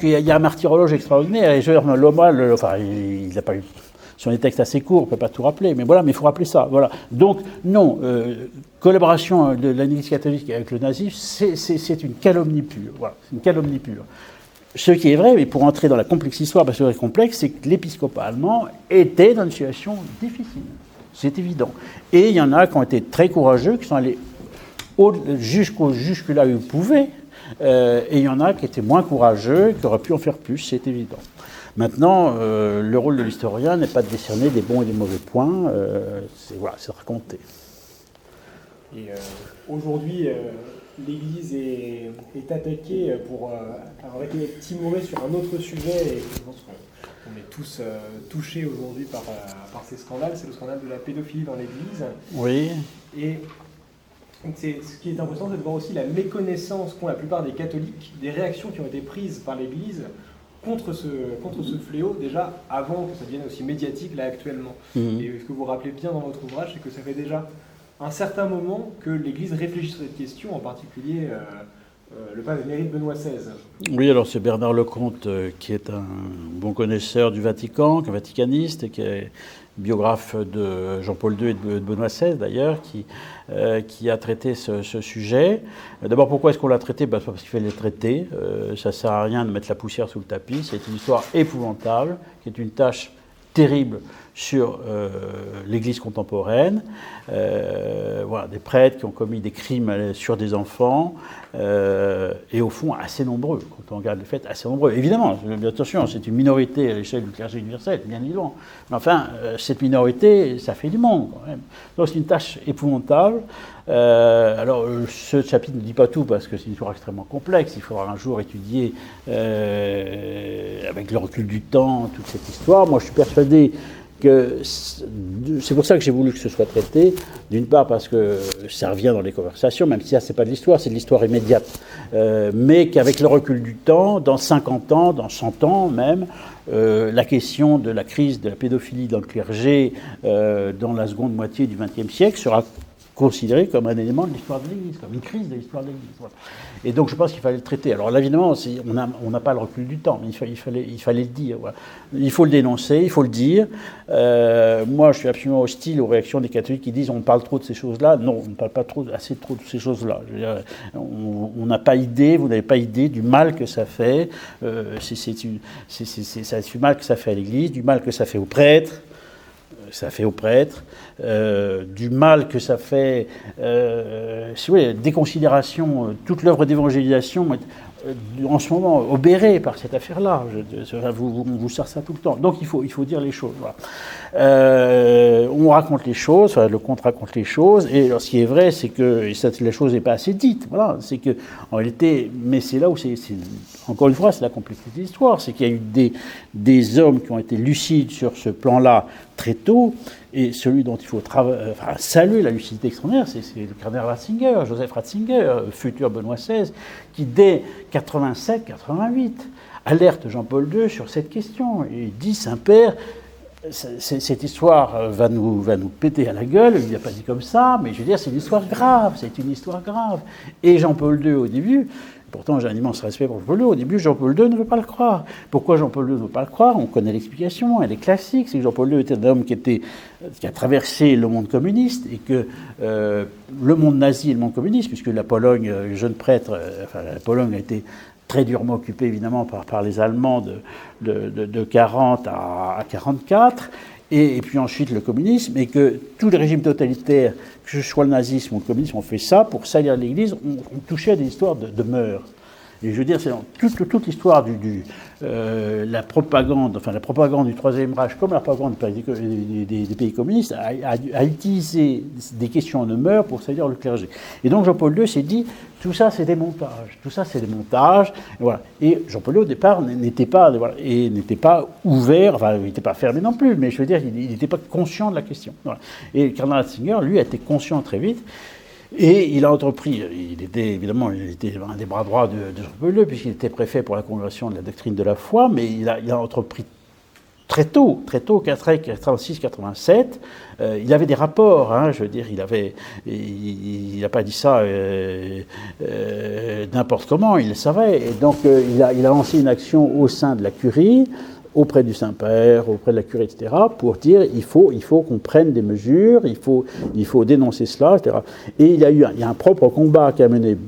il y a un martyrologe extraordinaire. Et Loma, il n'a pas eu... Sur des textes assez courts, on ne peut pas tout rappeler, mais voilà, mais il faut rappeler ça. Voilà. Donc, non, collaboration de l'Église catholique avec le nazisme, c'est une calomnie pure. Voilà, c'est une calomnie pure. Ce qui est vrai, mais pour entrer dans la complexe histoire, parce que c'est complexe, c'est que l'épiscopat allemand était dans une situation difficile. C'est évident. Et il y en a qui ont été très courageux, qui sont allés jusque là où ils pouvaient, et il y en a qui étaient moins courageux, qui auraient pu en faire plus, c'est évident. Maintenant, le rôle de l'historien n'est pas de décerner des bons et des mauvais points, c'est de raconter. Et aujourd'hui, l'Église est attaquée pour avoir été timorée sur un autre sujet, et je pense qu'on est tous touchés aujourd'hui par ces scandales. C'est le scandale de la pédophilie dans l'Église. Oui. Et ce qui est impressionnant, c'est de voir aussi la méconnaissance qu'ont la plupart des catholiques des réactions qui ont été prises par l'Église contre ce fléau, déjà avant que ça devienne aussi médiatique là actuellement. Mmh. Et ce que vous rappelez bien dans votre ouvrage, c'est que ça fait déjà un certain moment que l'Église réfléchit sur cette question, en particulier le pape émérite Benoît XVI. Oui, alors c'est Bernard Lecomte qui est un bon connaisseur du Vatican, qui est vaticaniste, et qui est biographe de Jean-Paul II et de Benoît XVI d'ailleurs, qui a traité ce sujet. D'abord, pourquoi est-ce qu'on l'a traité ? Parce qu'il fallait le traiter. Ça ne sert à rien de mettre la poussière sous le tapis. C'est une histoire épouvantable, qui est une tâche terribles sur l'Église contemporaine, voilà, des prêtres qui ont commis des crimes sur des enfants, et au fond assez nombreux, quand on regarde les faits, assez nombreux. Évidemment, attention, c'est une minorité à l'échelle du clergé universel, bien évidemment, mais enfin, cette minorité, ça fait du monde quand même. Donc c'est une tâche épouvantable. Alors, ce chapitre ne dit pas tout parce que c'est une histoire extrêmement complexe. Il faudra un jour étudier, avec le recul du temps, toute cette histoire. Moi, je suis persuadé que c'est pour ça que j'ai voulu que ce soit traité, d'une part parce que ça revient dans les conversations, même si ça c'est pas de l'histoire, c'est de l'histoire immédiate, mais qu'avec le recul du temps, dans 50 ans, dans 100 ans même, la question de la crise de la pédophilie dans le clergé dans la seconde moitié du XXe siècle sera considéré comme un élément de l'histoire de l'Église, comme une crise de l'histoire de l'Église. Voilà. Et donc je pense qu'il fallait le traiter. Alors là, évidemment, on n'a pas le recul du temps, mais il fallait le dire. Voilà. Il faut le dénoncer, il faut le dire. Moi, je suis absolument hostile aux réactions des catholiques qui disent on parle trop de ces choses-là. Non, on ne parle pas assez trop de ces choses-là. Je veux dire, on n'a pas idée, vous n'avez pas idée du mal que ça fait. C'est du mal que ça fait à l'Église, du mal que ça fait aux prêtres. Du mal que ça fait, si vous voulez, déconsidération, toute l'œuvre d'évangélisation en ce moment obérée par cette affaire-là. On vous sort ça tout le temps. Donc il faut dire les choses. Voilà. On raconte les choses, enfin, le conte raconte les choses, et alors, ce qui est vrai, c'est que la chose n'est pas assez dite. Voilà, c'est que en réalité, mais c'est là où encore une fois, c'est la complexité de l'histoire, c'est qu'il y a eu des hommes qui ont été lucides sur ce plan-là très tôt, et celui dont il faut saluer la lucidité extraordinaire, c'est le cardinal Ratzinger, Joseph Ratzinger, futur Benoît XVI, qui dès 87-88 alerte Jean-Paul II sur cette question. Il dit, Saint-Père, cette histoire va nous péter à la gueule, il ne l'a pas dit comme ça, mais je veux dire, c'est une histoire grave, Et Jean-Paul II, au début, pourtant j'ai un immense respect pour Jean-Paul II, au début Jean-Paul II ne veut pas le croire. Pourquoi Jean-Paul II ne veut pas le croire? On connaît l'explication, elle est classique, c'est que Jean-Paul II était un homme qui a traversé le monde communiste, et que le monde nazi et le monde communiste, puisque la Pologne, les jeunes prêtres, la Pologne a été très durement occupé évidemment par les Allemands de 40 à 44, et puis ensuite le communisme, et que tous les régimes totalitaires, que ce soit le nazisme ou le communisme, ont fait ça pour salir l'Église, on touchait à des histoires de mœurs. Et je veux dire, c'est toute l'histoire la propagande du Troisième Reich, comme la propagande des pays communistes, a utilisé des questions de mœurs pour salir le clergé. Et donc Jean-Paul II s'est dit, tout ça c'est des montages, et voilà. Et Jean-Paul II au départ n'était pas ouvert, enfin il n'était pas fermé non plus, mais je veux dire, il n'était pas conscient de la question. Voilà. Et le cardinal Ratzinger, lui, a été conscient très vite. Et il a entrepris, il était un des bras droits de Jean-Paul II, puisqu'il était préfet pour la congrégation de la doctrine de la foi, mais il a entrepris très tôt, 86-87, il avait des rapports, je veux dire, il n'a pas dit ça n'importe comment, il le savait, et donc il a lancé une action au sein de la curie, auprès du Saint-Père, auprès de la curie, etc., pour dire il faut qu'on prenne des mesures, il faut dénoncer cela, etc. Et il y a un propre combat qu'a mené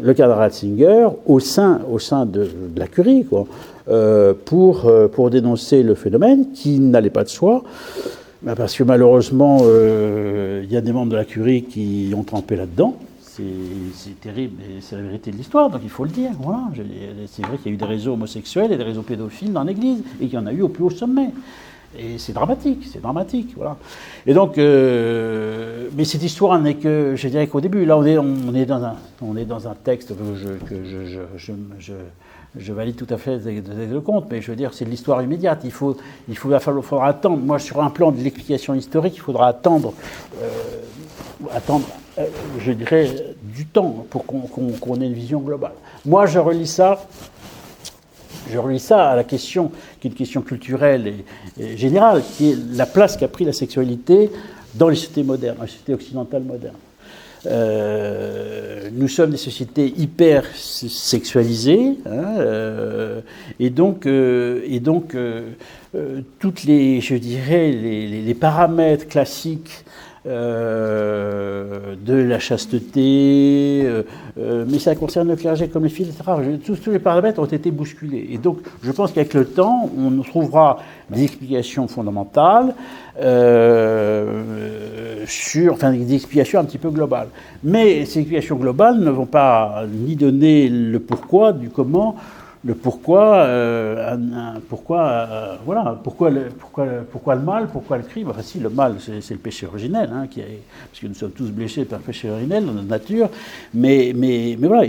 le cardinal Ratzinger au sein de la curie, quoi, pour dénoncer le phénomène qui n'allait pas de soi, parce que malheureusement il y a des membres de la curie qui ont trempé là-dedans. C'est terrible, et c'est la vérité de l'histoire, donc il faut le dire. Voilà. C'est vrai qu'il y a eu des réseaux homosexuels et des réseaux pédophiles dans l'Église, et qu'il y en a eu au plus haut sommet. Et c'est dramatique, voilà. Et donc, mais cette histoire n'est que, je dirais qu'au début, là on est dans un texte que je valide tout à fait le compte, mais je veux dire, c'est de l'histoire immédiate. Il faudra attendre. Moi, sur un plan de l'explication historique, il faudra attendre, je dirais, du temps pour qu'on ait une vision globale. Moi, je relis ça à la question, qui est une question culturelle et générale, qui est la place qu'a pris la sexualité dans les sociétés modernes, dans les sociétés occidentales modernes. Nous sommes des sociétés hyper sexualisées, et donc toutes les, je dirais, les paramètres classiques de la chasteté, mais ça concerne le clergé comme les filles, etc. Tous les paramètres ont été bousculés. Et donc, je pense qu'avec le temps, on trouvera des explications fondamentales, des explications un petit peu globales. Mais ces explications globales ne vont pas ni donner le pourquoi, du comment, le pourquoi, pourquoi le mal, pourquoi le crime. Enfin, si, le mal, c'est le péché originel, parce que nous sommes tous blessés par le péché originel dans notre nature. Mais voilà,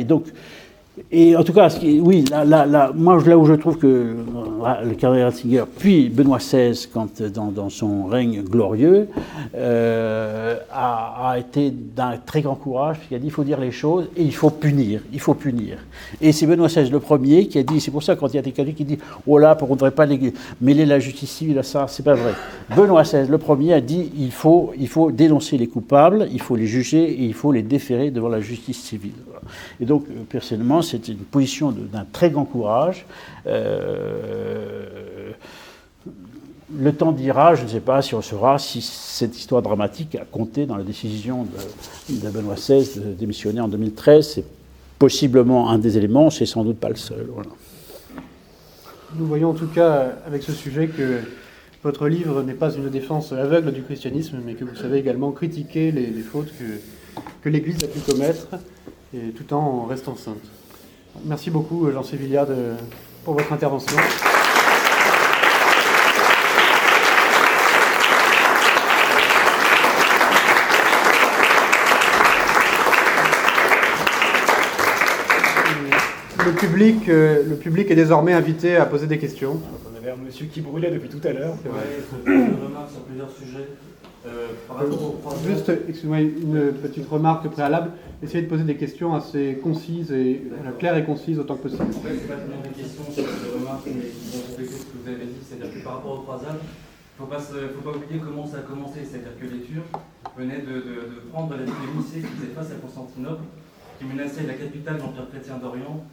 et en tout cas, moi, là où je trouve que le cardinal Ratzinger, puis Benoît XVI, quand dans son règne glorieux, a été d'un très grand courage, puisqu'il a dit il faut dire les choses et il faut punir. Et c'est Benoît XVI le premier qui a dit, c'est pour ça quand il y a des catholiques qui disent oh là, on ne devrait pas mêler la justice civile à ça, c'est pas vrai. Benoît XVI le premier a dit il faut dénoncer les coupables, il faut les juger et il faut les déférer devant la justice civile. Voilà. Et donc, personnellement, c'est une position d'un très grand courage. Le temps dira, je ne sais pas si on saura si cette histoire dramatique a compté dans la décision de Benoît XVI de démissionner en 2013. C'est possiblement un des éléments, c'est sans doute pas le seul. Voilà. Nous voyons en tout cas avec ce sujet que votre livre n'est pas une défense aveugle du christianisme, mais que vous savez également critiquer les fautes que l'Église a pu commettre, et tout en restant sainte. Merci beaucoup, Jean Sévillia, pour votre intervention. Le public est désormais invité à poser des questions. On avait un monsieur qui brûlait depuis tout à l'heure. Je remarque sur plusieurs sujets. Juste, excusez-moi, une petite remarque préalable. Essayez de poser des questions assez concises et claires et concises autant que possible. En fait, c'est pas tellement des questions, c'est des remarques qui vont compléter ce que vous avez dit. C'est-à-dire que par rapport aux croisades, il ne faut pas oublier comment ça a commencé. C'est-à-dire que les Turcs venaient de prendre les lycées qui faisaient face à Constantinople, qui menaçaient la capitale de l'Empire chrétien d'Orient.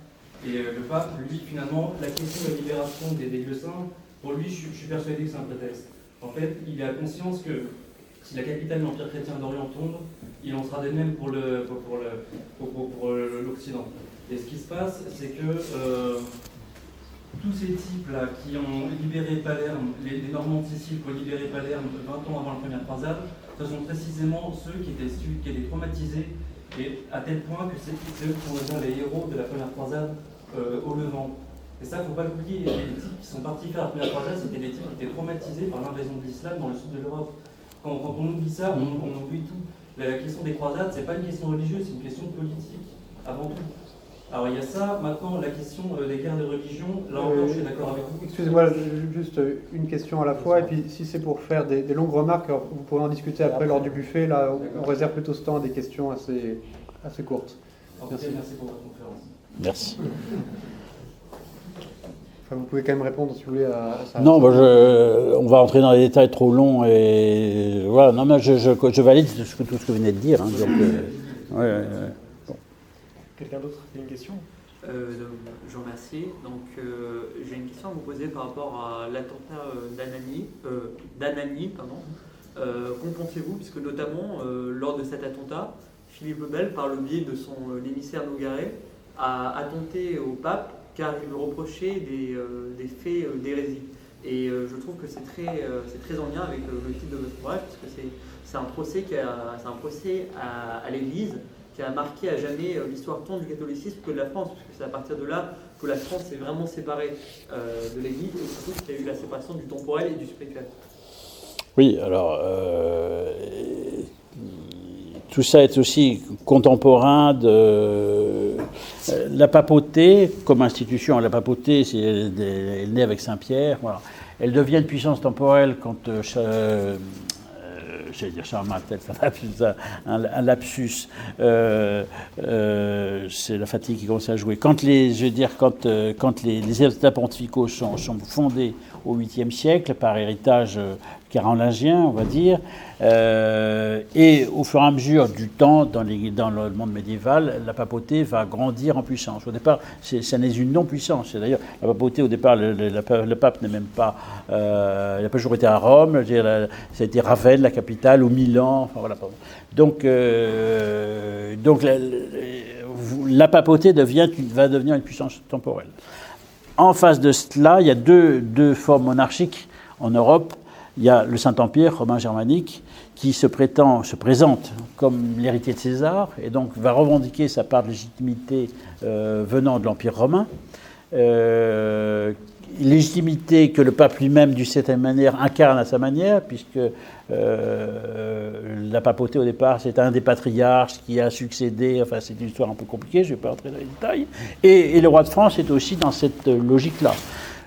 Et le pape, lui, finalement, la question de la libération des lieux saints, pour lui, je suis persuadé que c'est un prétexte. En fait, il a conscience que si la capitale de l'Empire chrétien d'Orient tombe, il en sera de même pour l'Occident. Et ce qui se passe, c'est que tous ces types-là qui ont libéré Palerme, les Normands de Sicile qui ont libéré Palerme 20 ans avant la première croisade, ce sont précisément ceux qui étaient traumatisés, et à tel point que c'est eux qui sont devenus les héros de la première croisade au Levant. Et ça, il ne faut pas l'oublier, les types qui sont partis faire la première croisade, c'était des types qui étaient traumatisés par l'invasion de l'islam dans le sud de l'Europe. Quand on oublie ça, on oublie tout. La question des croisades, c'est pas une question religieuse, c'est une question politique, avant tout. Alors il y a ça, maintenant la question des guerres de religion, là encore je suis d'accord avec vous. Excusez-moi, juste une question à la fois, et puis si c'est pour faire des longues remarques, vous pourrez en discuter après lors du buffet, là on réserve plutôt ce temps à des questions assez courtes. Merci pour votre conférence. Merci. Enfin, vous pouvez quand même répondre si vous voulez à ça. Non, on va entrer dans les détails trop longs et voilà. Non, mais je valide tout ce que vous venez de dire. Bon. Quelqu'un d'autre a une question? Je vous remercie. Donc, j'ai une question à vous poser par rapport à l'attentat d'Anagni. Qu'en pensez-vous? Puisque notamment, lors de cet attentat, Philippe le Bel, par le biais de son émissaire Nogaret, a attenté au pape car il lui reprochait des faits d'hérésie. Et je trouve que c'est très en lien avec le titre de votre ouvrage, parce que c'est un procès à l'Église qui a marqué à jamais l'histoire tant du catholicisme que de la France, puisque c'est à partir de là que la France s'est vraiment séparée de l'Église, et surtout qu'il y a eu la séparation du temporel et du spirituel. Oui, alors tout ça est aussi contemporain de la papauté comme institution. La papauté, elle est née avec Saint-Pierre. Voilà. Elle devient une puissance temporelle quand j'allais dire Charles un lapsus. C'est la fatigue qui commence à jouer. Quand les États pontificaux sont fondés au 8e siècle par héritage carolingien, on va dire, et au fur et à mesure du temps, dans le monde médiéval, la papauté va grandir en puissance. Au départ, ça n'est une non-puissance. D'ailleurs, la papauté, au départ, le pape n'est même pas... il n'a pas toujours été à Rome, ça a été Ravenne, la capitale, ou Milan, enfin voilà. Donc la papauté va devenir une puissance temporelle. En face de cela, il y a deux formes monarchiques en Europe. Il y a le Saint-Empire romain germanique qui se présente comme l'héritier de César et donc va revendiquer sa part de légitimité venant de l'Empire romain. Légitimité que le pape lui-même, d'une certaine manière, incarne à sa manière, puisque la papauté, au départ, c'est un des patriarches qui a succédé, enfin c'est une histoire un peu compliquée, je ne vais pas entrer dans les détails, et le roi de France est aussi dans cette logique-là.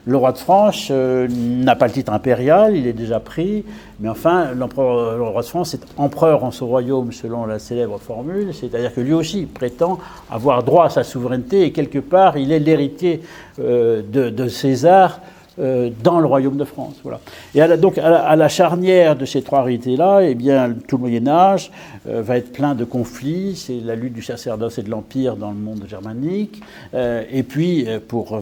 Le roi de France n'a pas le titre impérial, il est déjà pris, mais enfin, le roi de France est empereur en son royaume selon la célèbre formule, c'est-à-dire que lui aussi prétend avoir droit à sa souveraineté et quelque part, il est l'héritier de César dans le royaume de France. Voilà. Et donc, à la charnière de ces trois réalités-là, eh bien, tout le Moyen-Âge va être plein de conflits. C'est la lutte du sacerdoce et de l'Empire dans le monde germanique. Et puis, pour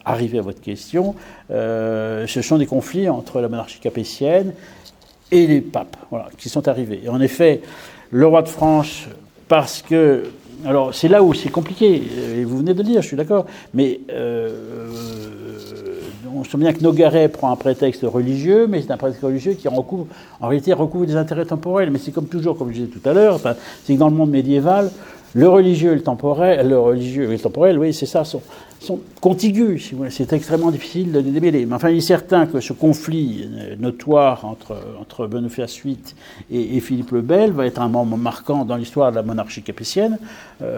arriver à votre question, ce sont des conflits entre la monarchie capétienne et les papes, voilà, qui sont arrivés. Et en effet, le roi de France, parce que... Alors, c'est là où c'est compliqué, et vous venez de le dire, je suis d'accord, mais on se souvient que Nogaret prend un prétexte religieux, mais c'est un prétexte religieux qui en réalité recouvre des intérêts temporels. Mais c'est comme toujours, comme je disais tout à l'heure, enfin, c'est que dans le monde médiéval, le religieux et le temporel, oui, c'est ça, sont contigus. C'est extrêmement difficile de les démêler. Mais enfin, il est certain que ce conflit notoire entre Boniface VIII et Philippe le Bel va être un moment marquant dans l'histoire de la monarchie capétienne,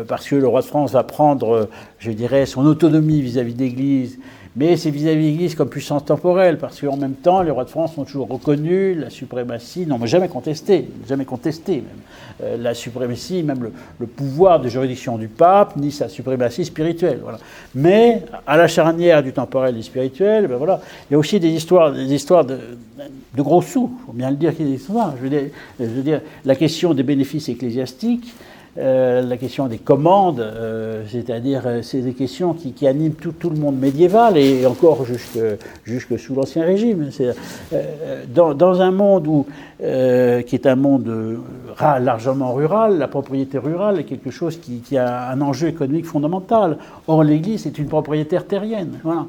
parce que le roi de France va prendre, je dirais, son autonomie vis-à-vis de l'Église. Mais c'est vis-à-vis de l'Église comme puissance temporelle, parce qu'en même temps, les rois de France ont toujours reconnu la suprématie, non, mais jamais contesté même, la suprématie, même le pouvoir de juridiction du pape, ni sa suprématie spirituelle. Voilà. Mais à la charnière du temporel et du spirituel, ben voilà, il y a aussi des histoires de gros sous, il faut bien le dire qu'il y a des histoires. Je veux dire, la question des bénéfices ecclésiastiques, la question des commandes, c'est-à-dire c'est des questions qui animent tout le monde médiéval et encore jusque sous l'Ancien Régime. Dans un monde qui est un monde largement rural, la propriété rurale est quelque chose qui a un enjeu économique fondamental. Or, l'Église est une propriétaire terrienne. Voilà.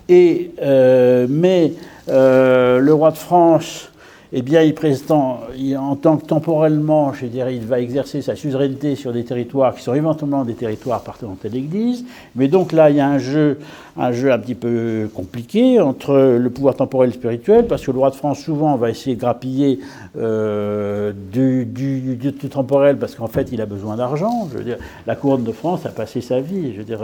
Et, mais le roi de France... Eh bien, en tant que temporellement, je dirais, il va exercer sa suzeraineté sur des territoires qui sont éventuellement des territoires appartenant à l'Église. Mais donc là, il y a un jeu un petit peu compliqué entre le pouvoir temporel et spirituel, parce que le roi de France, souvent, va essayer de grappiller du temporel, parce qu'en fait, il a besoin d'argent. Je veux dire, la couronne de France a passé sa vie. Je veux dire,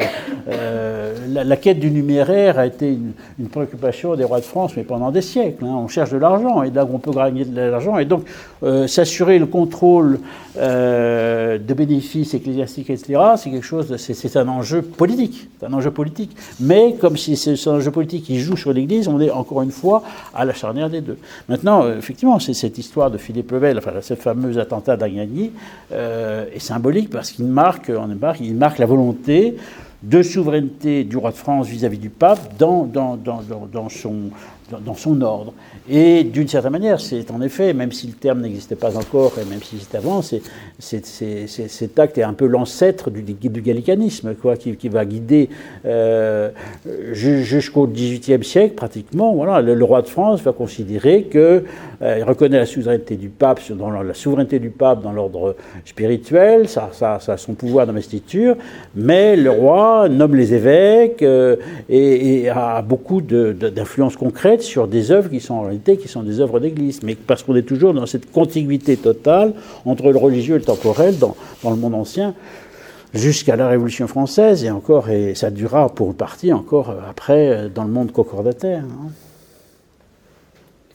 la quête du numéraire a été une préoccupation des rois de France, mais pendant des siècles. On cherche de l'argent, et là où on peut gagner de l'argent, et donc s'assurer le contrôle de bénéfices ecclésiastiques, etc., c'est quelque chose, c'est un enjeu politique. C'est un enjeu politique. Mais comme si c'est un enjeu politique qui joue sur l'Église, on est encore une fois à la charnière des deux. Maintenant, effectivement, c'est cette histoire de Philippe le Bel, enfin, ce fameux attentat d'Agnagny, est symbolique parce qu'il marque la volonté de souveraineté du roi de France vis-à-vis du pape dans son ordre. Et d'une certaine manière, c'est en effet, même si le terme n'existait pas encore, et même si c'était avant, cet acte est un peu l'ancêtre du gallicanisme, quoi, qui va guider jusqu'au XVIIIe siècle, pratiquement. Voilà, le roi de France va considérer qu'il reconnaît la souveraineté du pape dans l'ordre spirituel, ça a son pouvoir d'investiture, mais le roi nomme les évêques et a beaucoup d'influence concrète sur des œuvres qui sont en réalité des œuvres d'église, mais parce qu'on est toujours dans cette contiguïté totale entre le religieux et le temporel dans le monde ancien jusqu'à la Révolution française et ça durera pour une partie encore après dans le monde concordataire. Hein.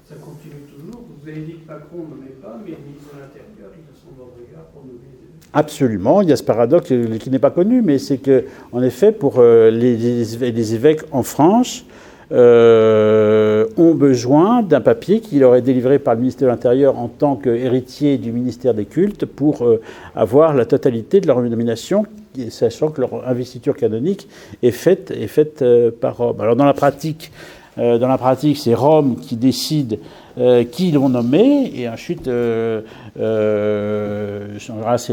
Ça continue toujours. Vous avez dit que Macron ne nommait pas, mais le ministre de l'Intérieur, il a son regard pour nommer les évêques. Absolument, il y a ce paradoxe qui n'est pas connu, mais c'est que, en effet, pour les évêques en France, ont besoin d'un papier qui leur est délivré par le ministère de l'Intérieur en tant qu'héritier du ministère des cultes pour avoir la totalité de leur nomination, sachant que leur investiture canonique est faite par Rome. Alors dans la pratique, c'est Rome qui décide qui l'ont nommé, et ensuite, c'est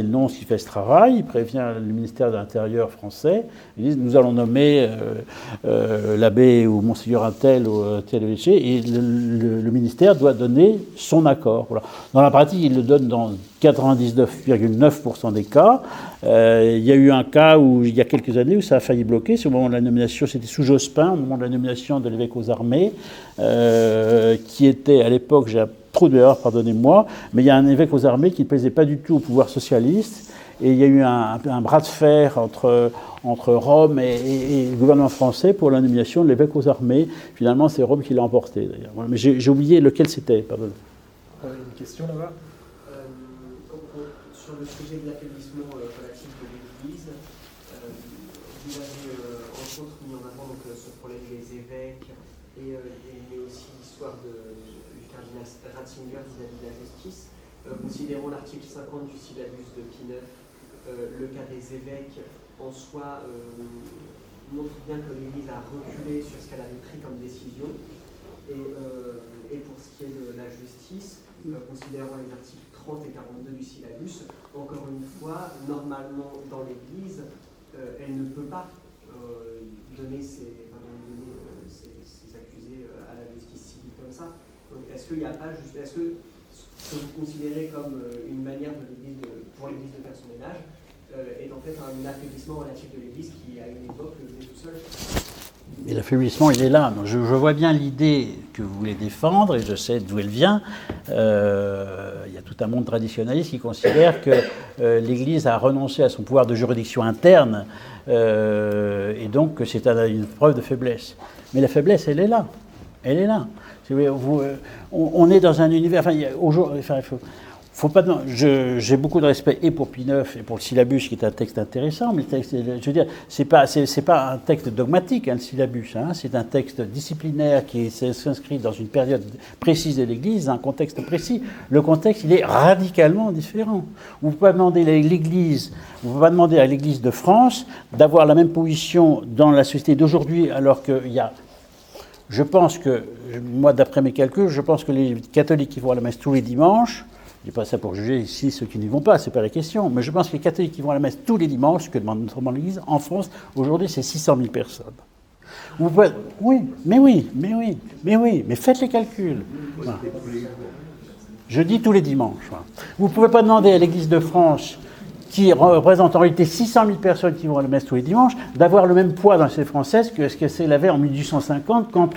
le nom qui fait ce travail, il prévient le ministère de l'Intérieur français, ils disent nous allons nommer l'abbé ou monseigneur un tel ou tel évêché, et le ministère doit donner son accord. Voilà. Dans la pratique, il le donne dans 99,9% des cas. Il y a eu un cas où, il y a quelques années où ça a failli bloquer, c'est au moment de la nomination, c'était sous Jospin, au moment de la nomination de l'évêque aux armées, qui était à l'époque, j'ai un trou d'erreur, pardonnez-moi, mais il y a un évêque aux armées qui ne plaisait pas du tout au pouvoir socialiste, et il y a eu un bras de fer entre Rome et le gouvernement français pour la nomination de l'évêque aux armées. Finalement, c'est Rome qui l'a emporté, d'ailleurs. Voilà, mais j'ai oublié lequel c'était, pardon. Une question là-bas. Sur le sujet de l'affaiblissement relatif de l'Église, vous avez entre autres mis en avant donc, ce problème des évêques mais aussi l'histoire du cardinal Ratzinger vis-à-vis de la justice. Considérons l'article 50 du syllabus de Pie IX, le cas des évêques en soi montre bien que l'Église a reculé sur ce qu'elle avait pris comme décision. Et pour ce qui est de la justice, considérant les articles 30 et 42 du syllabus, encore une fois, normalement dans l'Église, elle ne peut pas donner ses accusés à la justice civile comme ça. Donc, est-ce qu'il n'y a pas juste, est-ce que ce que vous considérez comme une manière pour l'Église de faire son ménage est en fait un affaiblissement relatif de l'Église qui à une époque le faisait tout seul? Mais l'affaiblissement, il est là. Je vois bien l'idée que vous voulez défendre, et je sais d'où elle vient. Il y a tout un monde traditionnaliste qui considère que l'Église a renoncé à son pouvoir de juridiction interne, et donc que c'est une preuve de faiblesse. Mais la faiblesse, elle est là. Elle est là. On est dans un univers... Faut pas, j'ai beaucoup de respect et pour Pie IX et pour le syllabus, qui est un texte intéressant, mais je veux dire, c'est pas un texte dogmatique, hein, le syllabus. Hein, c'est un texte disciplinaire qui s'inscrit dans une période précise de l'Église, dans un contexte précis. Le contexte, il est radicalement différent. Vous ne pouvez pas demander à l'Église, de France d'avoir la même position dans la société d'aujourd'hui, alors qu'il y a... Je pense que, moi, d'après mes calculs, je pense que les catholiques qui vont à la messe tous les dimanches, je ne dis pas ça pour juger ici ceux qui n'y vont pas, ce n'est pas la question, mais je pense que les catholiques qui vont à la messe tous les dimanches, ce que demande notamment l'Église, en France, aujourd'hui, c'est 600 000 personnes. Vous pouvez... mais faites les calculs. Voilà. Je dis tous les dimanches. Voilà. Vous ne pouvez pas demander à l'Église de France, qui représente en réalité 600 000 personnes qui vont à la messe tous les dimanches, d'avoir le même poids dans la société française que ce qu'elle avait en 1850, quand...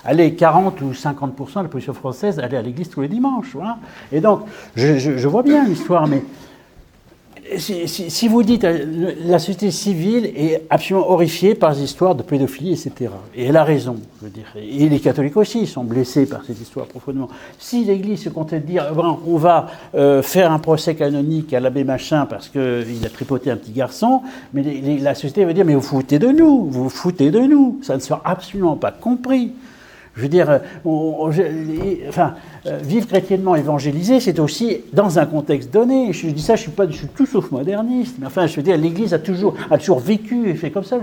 Allez, 40 ou 50% de la population française allait à l'église tous les dimanches. Voilà. Et donc, je vois bien l'histoire, mais si vous dites la société civile est absolument horrifiée par les histoires de pédophilie, etc. Et elle a raison, je veux dire. Et les catholiques aussi sont blessés par cette histoire profondément. Si l'Église se comptait de dire on va faire un procès canonique à l'abbé machin parce qu'il a tripoté un petit garçon, mais la société va dire mais vous vous foutez de nous, ça ne sera absolument pas compris. Je veux dire, vivre chrétiennement évangélisé, c'est aussi dans un contexte donné. Je dis ça, je suis tout sauf moderniste. Mais enfin, je veux dire, l'Église a toujours vécu et fait comme ça.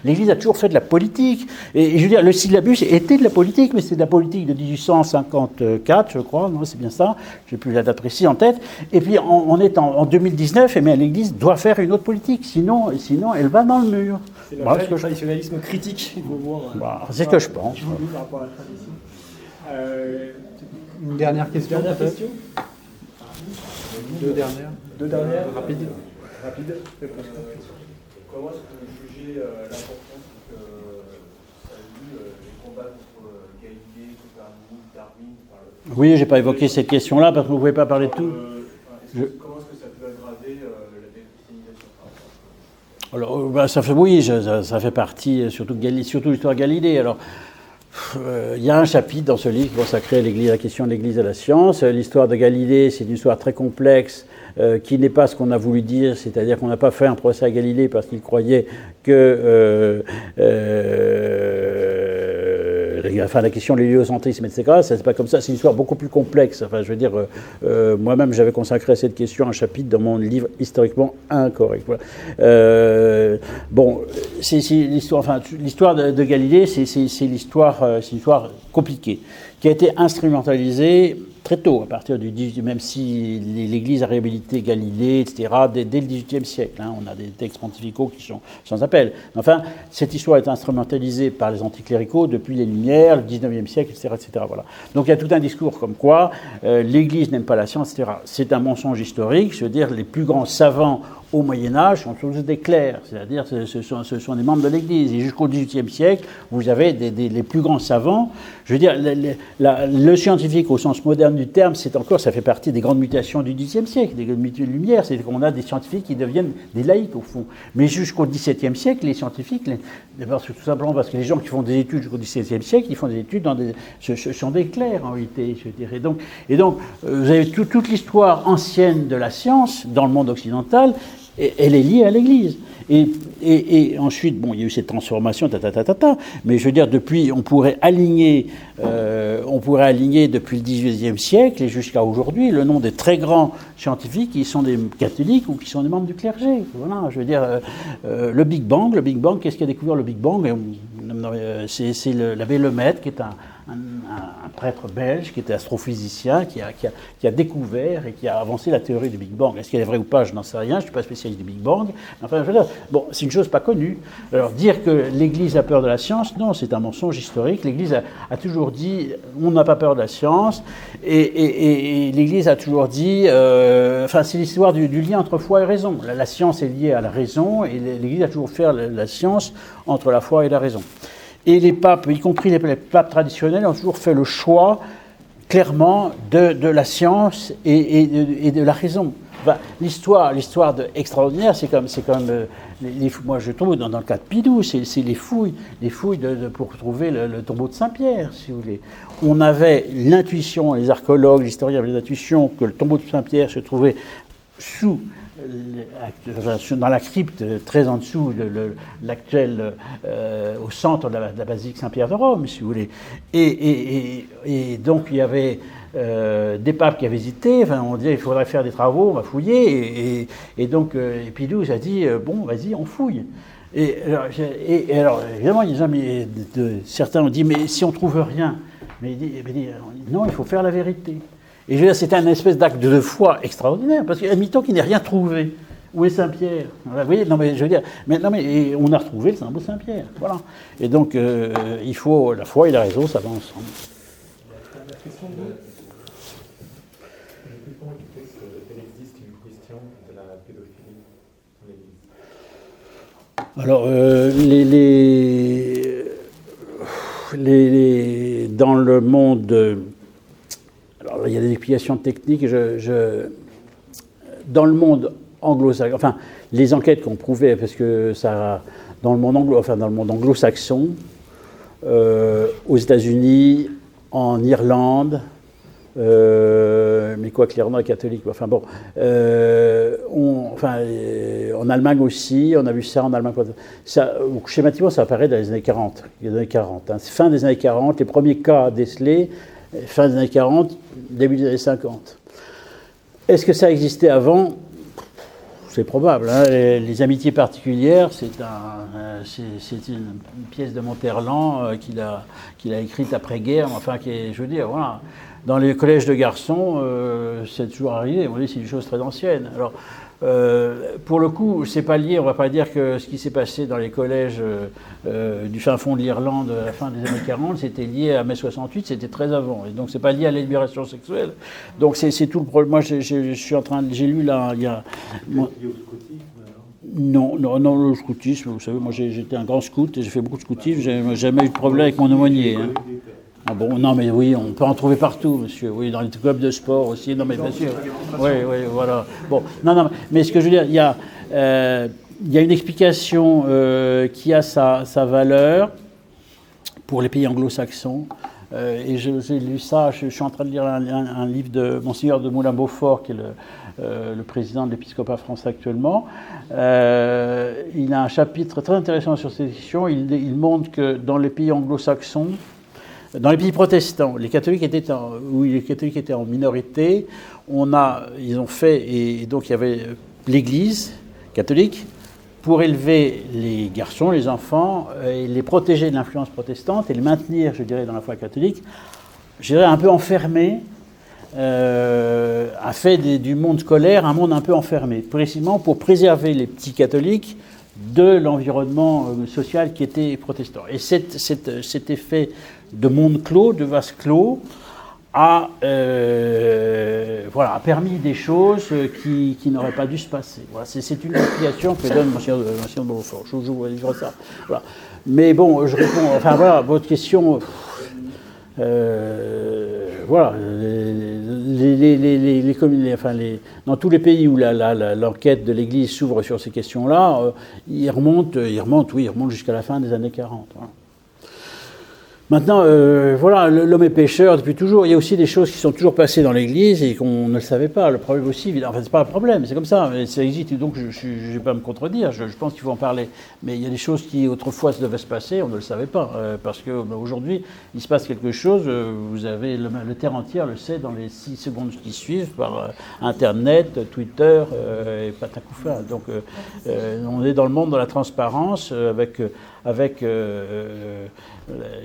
L'Église a toujours fait de la politique. Et je veux dire, le syllabus était de la politique, mais c'est de la politique de 1854, je crois. Non, c'est bien ça. J'ai plus la date précise en tête. Et puis, on est en 2019, et bien l'Église doit faire une autre politique. Sinon, elle va dans le mur. C'est le traditionnalisme critique. C'est ce que je pense. Par rapport à la tradition. Une dernière question. Deux dernières. Rapide. Comment est-ce que vous jugez l'importance que ça a eu les combats contre Galilée, Copernic, Darwin? Oui, j'ai pas évoqué cette question-là parce que vous ne pouvez pas parler de tout. Comment est-ce que ça peut aggraver la déchristianisation? Alors, ça fait partie, surtout l'histoire de Galilée. Alors, il y a un chapitre dans ce livre consacré à la question de l'Église et de la science. L'histoire de Galilée, c'est une histoire très complexe qui n'est pas ce qu'on a voulu dire, c'est-à-dire qu'on n'a pas fait un procès à Galilée parce qu'il croyait que enfin, la question de l'héliocentrisme, etc., c'est pas comme ça, c'est une histoire beaucoup plus complexe. Enfin, je veux dire, moi-même, j'avais consacré à cette question un chapitre dans mon livre Historiquement incorrect. Voilà. Bon, c'est l'histoire, enfin, l'histoire de Galilée, c'est une histoire compliquée, qui a été instrumentalisée très tôt, à partir du 18e, même si l'Église a réhabilité Galilée, etc., dès le XVIIIe siècle. Hein, on a des textes pontificaux qui sont sans appel. Enfin, cette histoire est instrumentalisée par les anticléricaux depuis les Lumières, le XIXe siècle, etc., etc. Voilà. Donc il y a tout un discours comme quoi l'Église n'aime pas la science, etc. C'est un mensonge historique. Je veux dire, les plus grands savants au Moyen-Âge sont tous des clercs, c'est-à-dire ce sont des membres de l'Église. Et jusqu'au XVIIIe siècle, vous avez les plus grands savants. Je veux dire, le scientifique au sens moderne du terme, ça fait partie des grandes mutations du XXe siècle, des Lumières, c'est qu'on a des scientifiques qui deviennent des laïcs au fond. Mais jusqu'au XVIIe siècle, les scientifiques, tout simplement parce que les gens qui font des études jusqu'au XVIIe siècle, ils font des études ce sont des clercs en réalité, je dirais. Et donc, vous avez toute l'histoire ancienne de la science dans le monde occidental. Elle est liée à l'Église. Et ensuite, bon, il y a eu cette transformation, mais je veux dire, depuis, on pourrait aligner depuis le XVIIIe siècle et jusqu'à aujourd'hui le nom des très grands scientifiques qui sont des catholiques ou qui sont des membres du clergé. Voilà, je veux dire, le Big Bang, qu'est-ce qui a découvert le Big Bang? C'est l'abbé Lemaitre, qui est un prêtre belge, qui était astrophysicien, qui a découvert et qui a avancé la théorie du Big Bang. Est-ce qu'elle est vraie ou pas? Je n'en sais rien, je ne suis pas spécialiste du Big Bang. Enfin, je veux dire, bon, c'est une chose pas connue. Alors, dire que l'Église a peur de la science, non, c'est un mensonge historique. L'Église a toujours dit, on n'a pas peur de la science, et l'Église a toujours dit, enfin, c'est l'histoire du lien entre foi et raison. La science est liée à la raison, et l'Église a toujours fait la science entre la foi et la raison. Et les papes, y compris les papes traditionnels, ont toujours fait le choix, clairement, de la science et de la raison. Enfin, l'histoire extraordinaire, c'est comme moi je trouve, dans le cas de Pidou, c'est les fouilles pour trouver le tombeau de Saint-Pierre, si vous voulez. On avait l'intuition, les archéologues, les historiens avaient l'intuition que le tombeau de Saint-Pierre se trouvait dans la crypte, très en dessous, l'actuel, au centre de la basilique Saint-Pierre de Rome, si vous voulez. Et donc il y avait des papes qui avaient hésité. Enfin, on disait il faudrait faire des travaux, on va fouiller. Et donc Épidouze a dit bon, vas-y, on fouille. Et alors évidemment, certains ont dit mais si on trouve rien, mais il dit non, il faut faire la vérité. Et je veux dire, c'était un espèce d'acte de foi extraordinaire, parce qu'admettons qu'il n'ait rien trouvé. Où est Saint-Pierre? Vous voyez, non mais je veux dire, mais on a retrouvé le symbole Saint-Pierre, voilà. Et donc, il faut la foi et la raison, ça va ensemble. La question de... Je comprends qu'il existe une question de la pédophilie dans l'Église. Alors, dans le monde... Alors, il y a des explications techniques. Dans le monde anglo-saxon, enfin, les enquêtes qu'on prouvait, parce que ça, dans le monde anglo-saxon, aux États-Unis, en Irlande, mais quoi que l'Irlande est catholique. Enfin bon, en Allemagne aussi, on a vu ça en Allemagne. Ça, schématiquement, ça apparaît dans les années 40. Fin des années 40, les premiers cas décelés. Fin des années 40, début des années 50. Est-ce que ça existait avant? C'est probable. Hein. Les amitiés particulières, c'est une pièce de Monterland qu'il a écrite après-guerre, enfin, je veux dire, voilà. Dans les collèges de garçons, c'est toujours arrivé. Vous voyez, c'est une chose très ancienne. Alors, pour le coup, c'est pas lié. On va pas dire que ce qui s'est passé dans les collèges du fin fond de l'Irlande à la fin des années 40, c'était lié à mai 68. C'était très avant. Et donc, c'est pas lié à la libération sexuelle. Donc, c'est tout le problème. Moi, j'ai lu là, il y a. Non, le scoutisme. Vous savez, moi, j'étais un grand scout et j'ai fait beaucoup de scoutisme. J'ai jamais eu de problème avec mon aumônier. Hein. Ah bon, non mais oui, on peut en trouver partout, monsieur. Oui, dans les clubs de sport aussi. Non mais bien sûr. Oui, voilà. Bon, non, mais ce que je veux dire, il y a une explication qui a sa valeur pour les pays anglo-saxons. Et j'ai lu ça. Je suis en train de lire un livre de Monseigneur de Moulin-Beaufort, qui est le président de l'épiscopat français actuellement. Il a un chapitre très intéressant sur cette question. Il montre que dans les pays anglo-saxons, Dans les pays protestants, les catholiques étaient en minorité. Ils ont fait, et donc il y avait l'Église catholique pour élever les garçons, les enfants, et les protéger de l'influence protestante et les maintenir, je dirais, dans la foi catholique, je dirais un peu enfermés, a fait du monde scolaire un monde un peu enfermé, précisément pour préserver les petits catholiques de l'environnement social qui était protestant. Et cet effet de monde clos, de vase clos, a permis des choses qui n'auraient pas dû se passer. Voilà, c'est une explication que donne Monsieur de Beaufort. Je vous livre ça. Voilà. Mais bon, je réponds. Enfin voilà, votre question. Voilà, dans tous les pays où l'enquête de l'Église s'ouvre sur ces questions-là, il remonte jusqu'à la fin des années 40. Voilà. Maintenant, voilà, l'homme est pécheur depuis toujours. Il y a aussi des choses qui sont toujours passées dans l'Église et qu'on ne le savait pas. Le problème aussi, enfin, c'est pas un problème, c'est comme ça. Ça existe, donc je ne vais pas me contredire. Je pense qu'il faut en parler. Mais il y a des choses qui autrefois devaient se passer, on ne le savait pas. Parce qu'aujourd'hui, il se passe quelque chose. Vous avez le terre entière le sait dans les 6 secondes qui suivent par Internet, Twitter et patacoufa. Donc, on est dans le monde de la transparence avec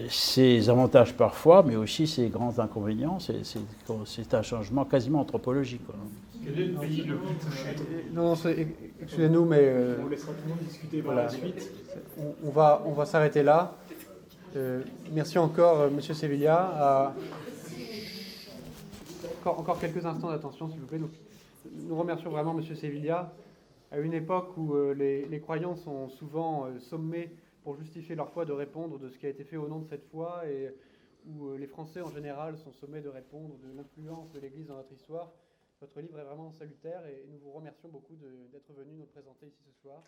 ses avantages parfois, mais aussi ses grands inconvénients. C'est un changement quasiment anthropologique. Quoi. Quel est le pays le plus touché ? Non, excusez-nous, mais on laissera tout le monde discuter par la suite. On va s'arrêter là. Merci encore, Monsieur Sevilla. Encore quelques instants d'attention, s'il vous plaît. Nous remercions vraiment Monsieur Sevilla. À une époque où les croyants sont souvent sommés pour justifier leur foi de répondre de ce qui a été fait au nom de cette foi et où les Français en général sont sommés de répondre de l'influence de l'Église dans notre histoire. Votre livre est vraiment salutaire et nous vous remercions beaucoup d'être venu nous présenter ici ce soir.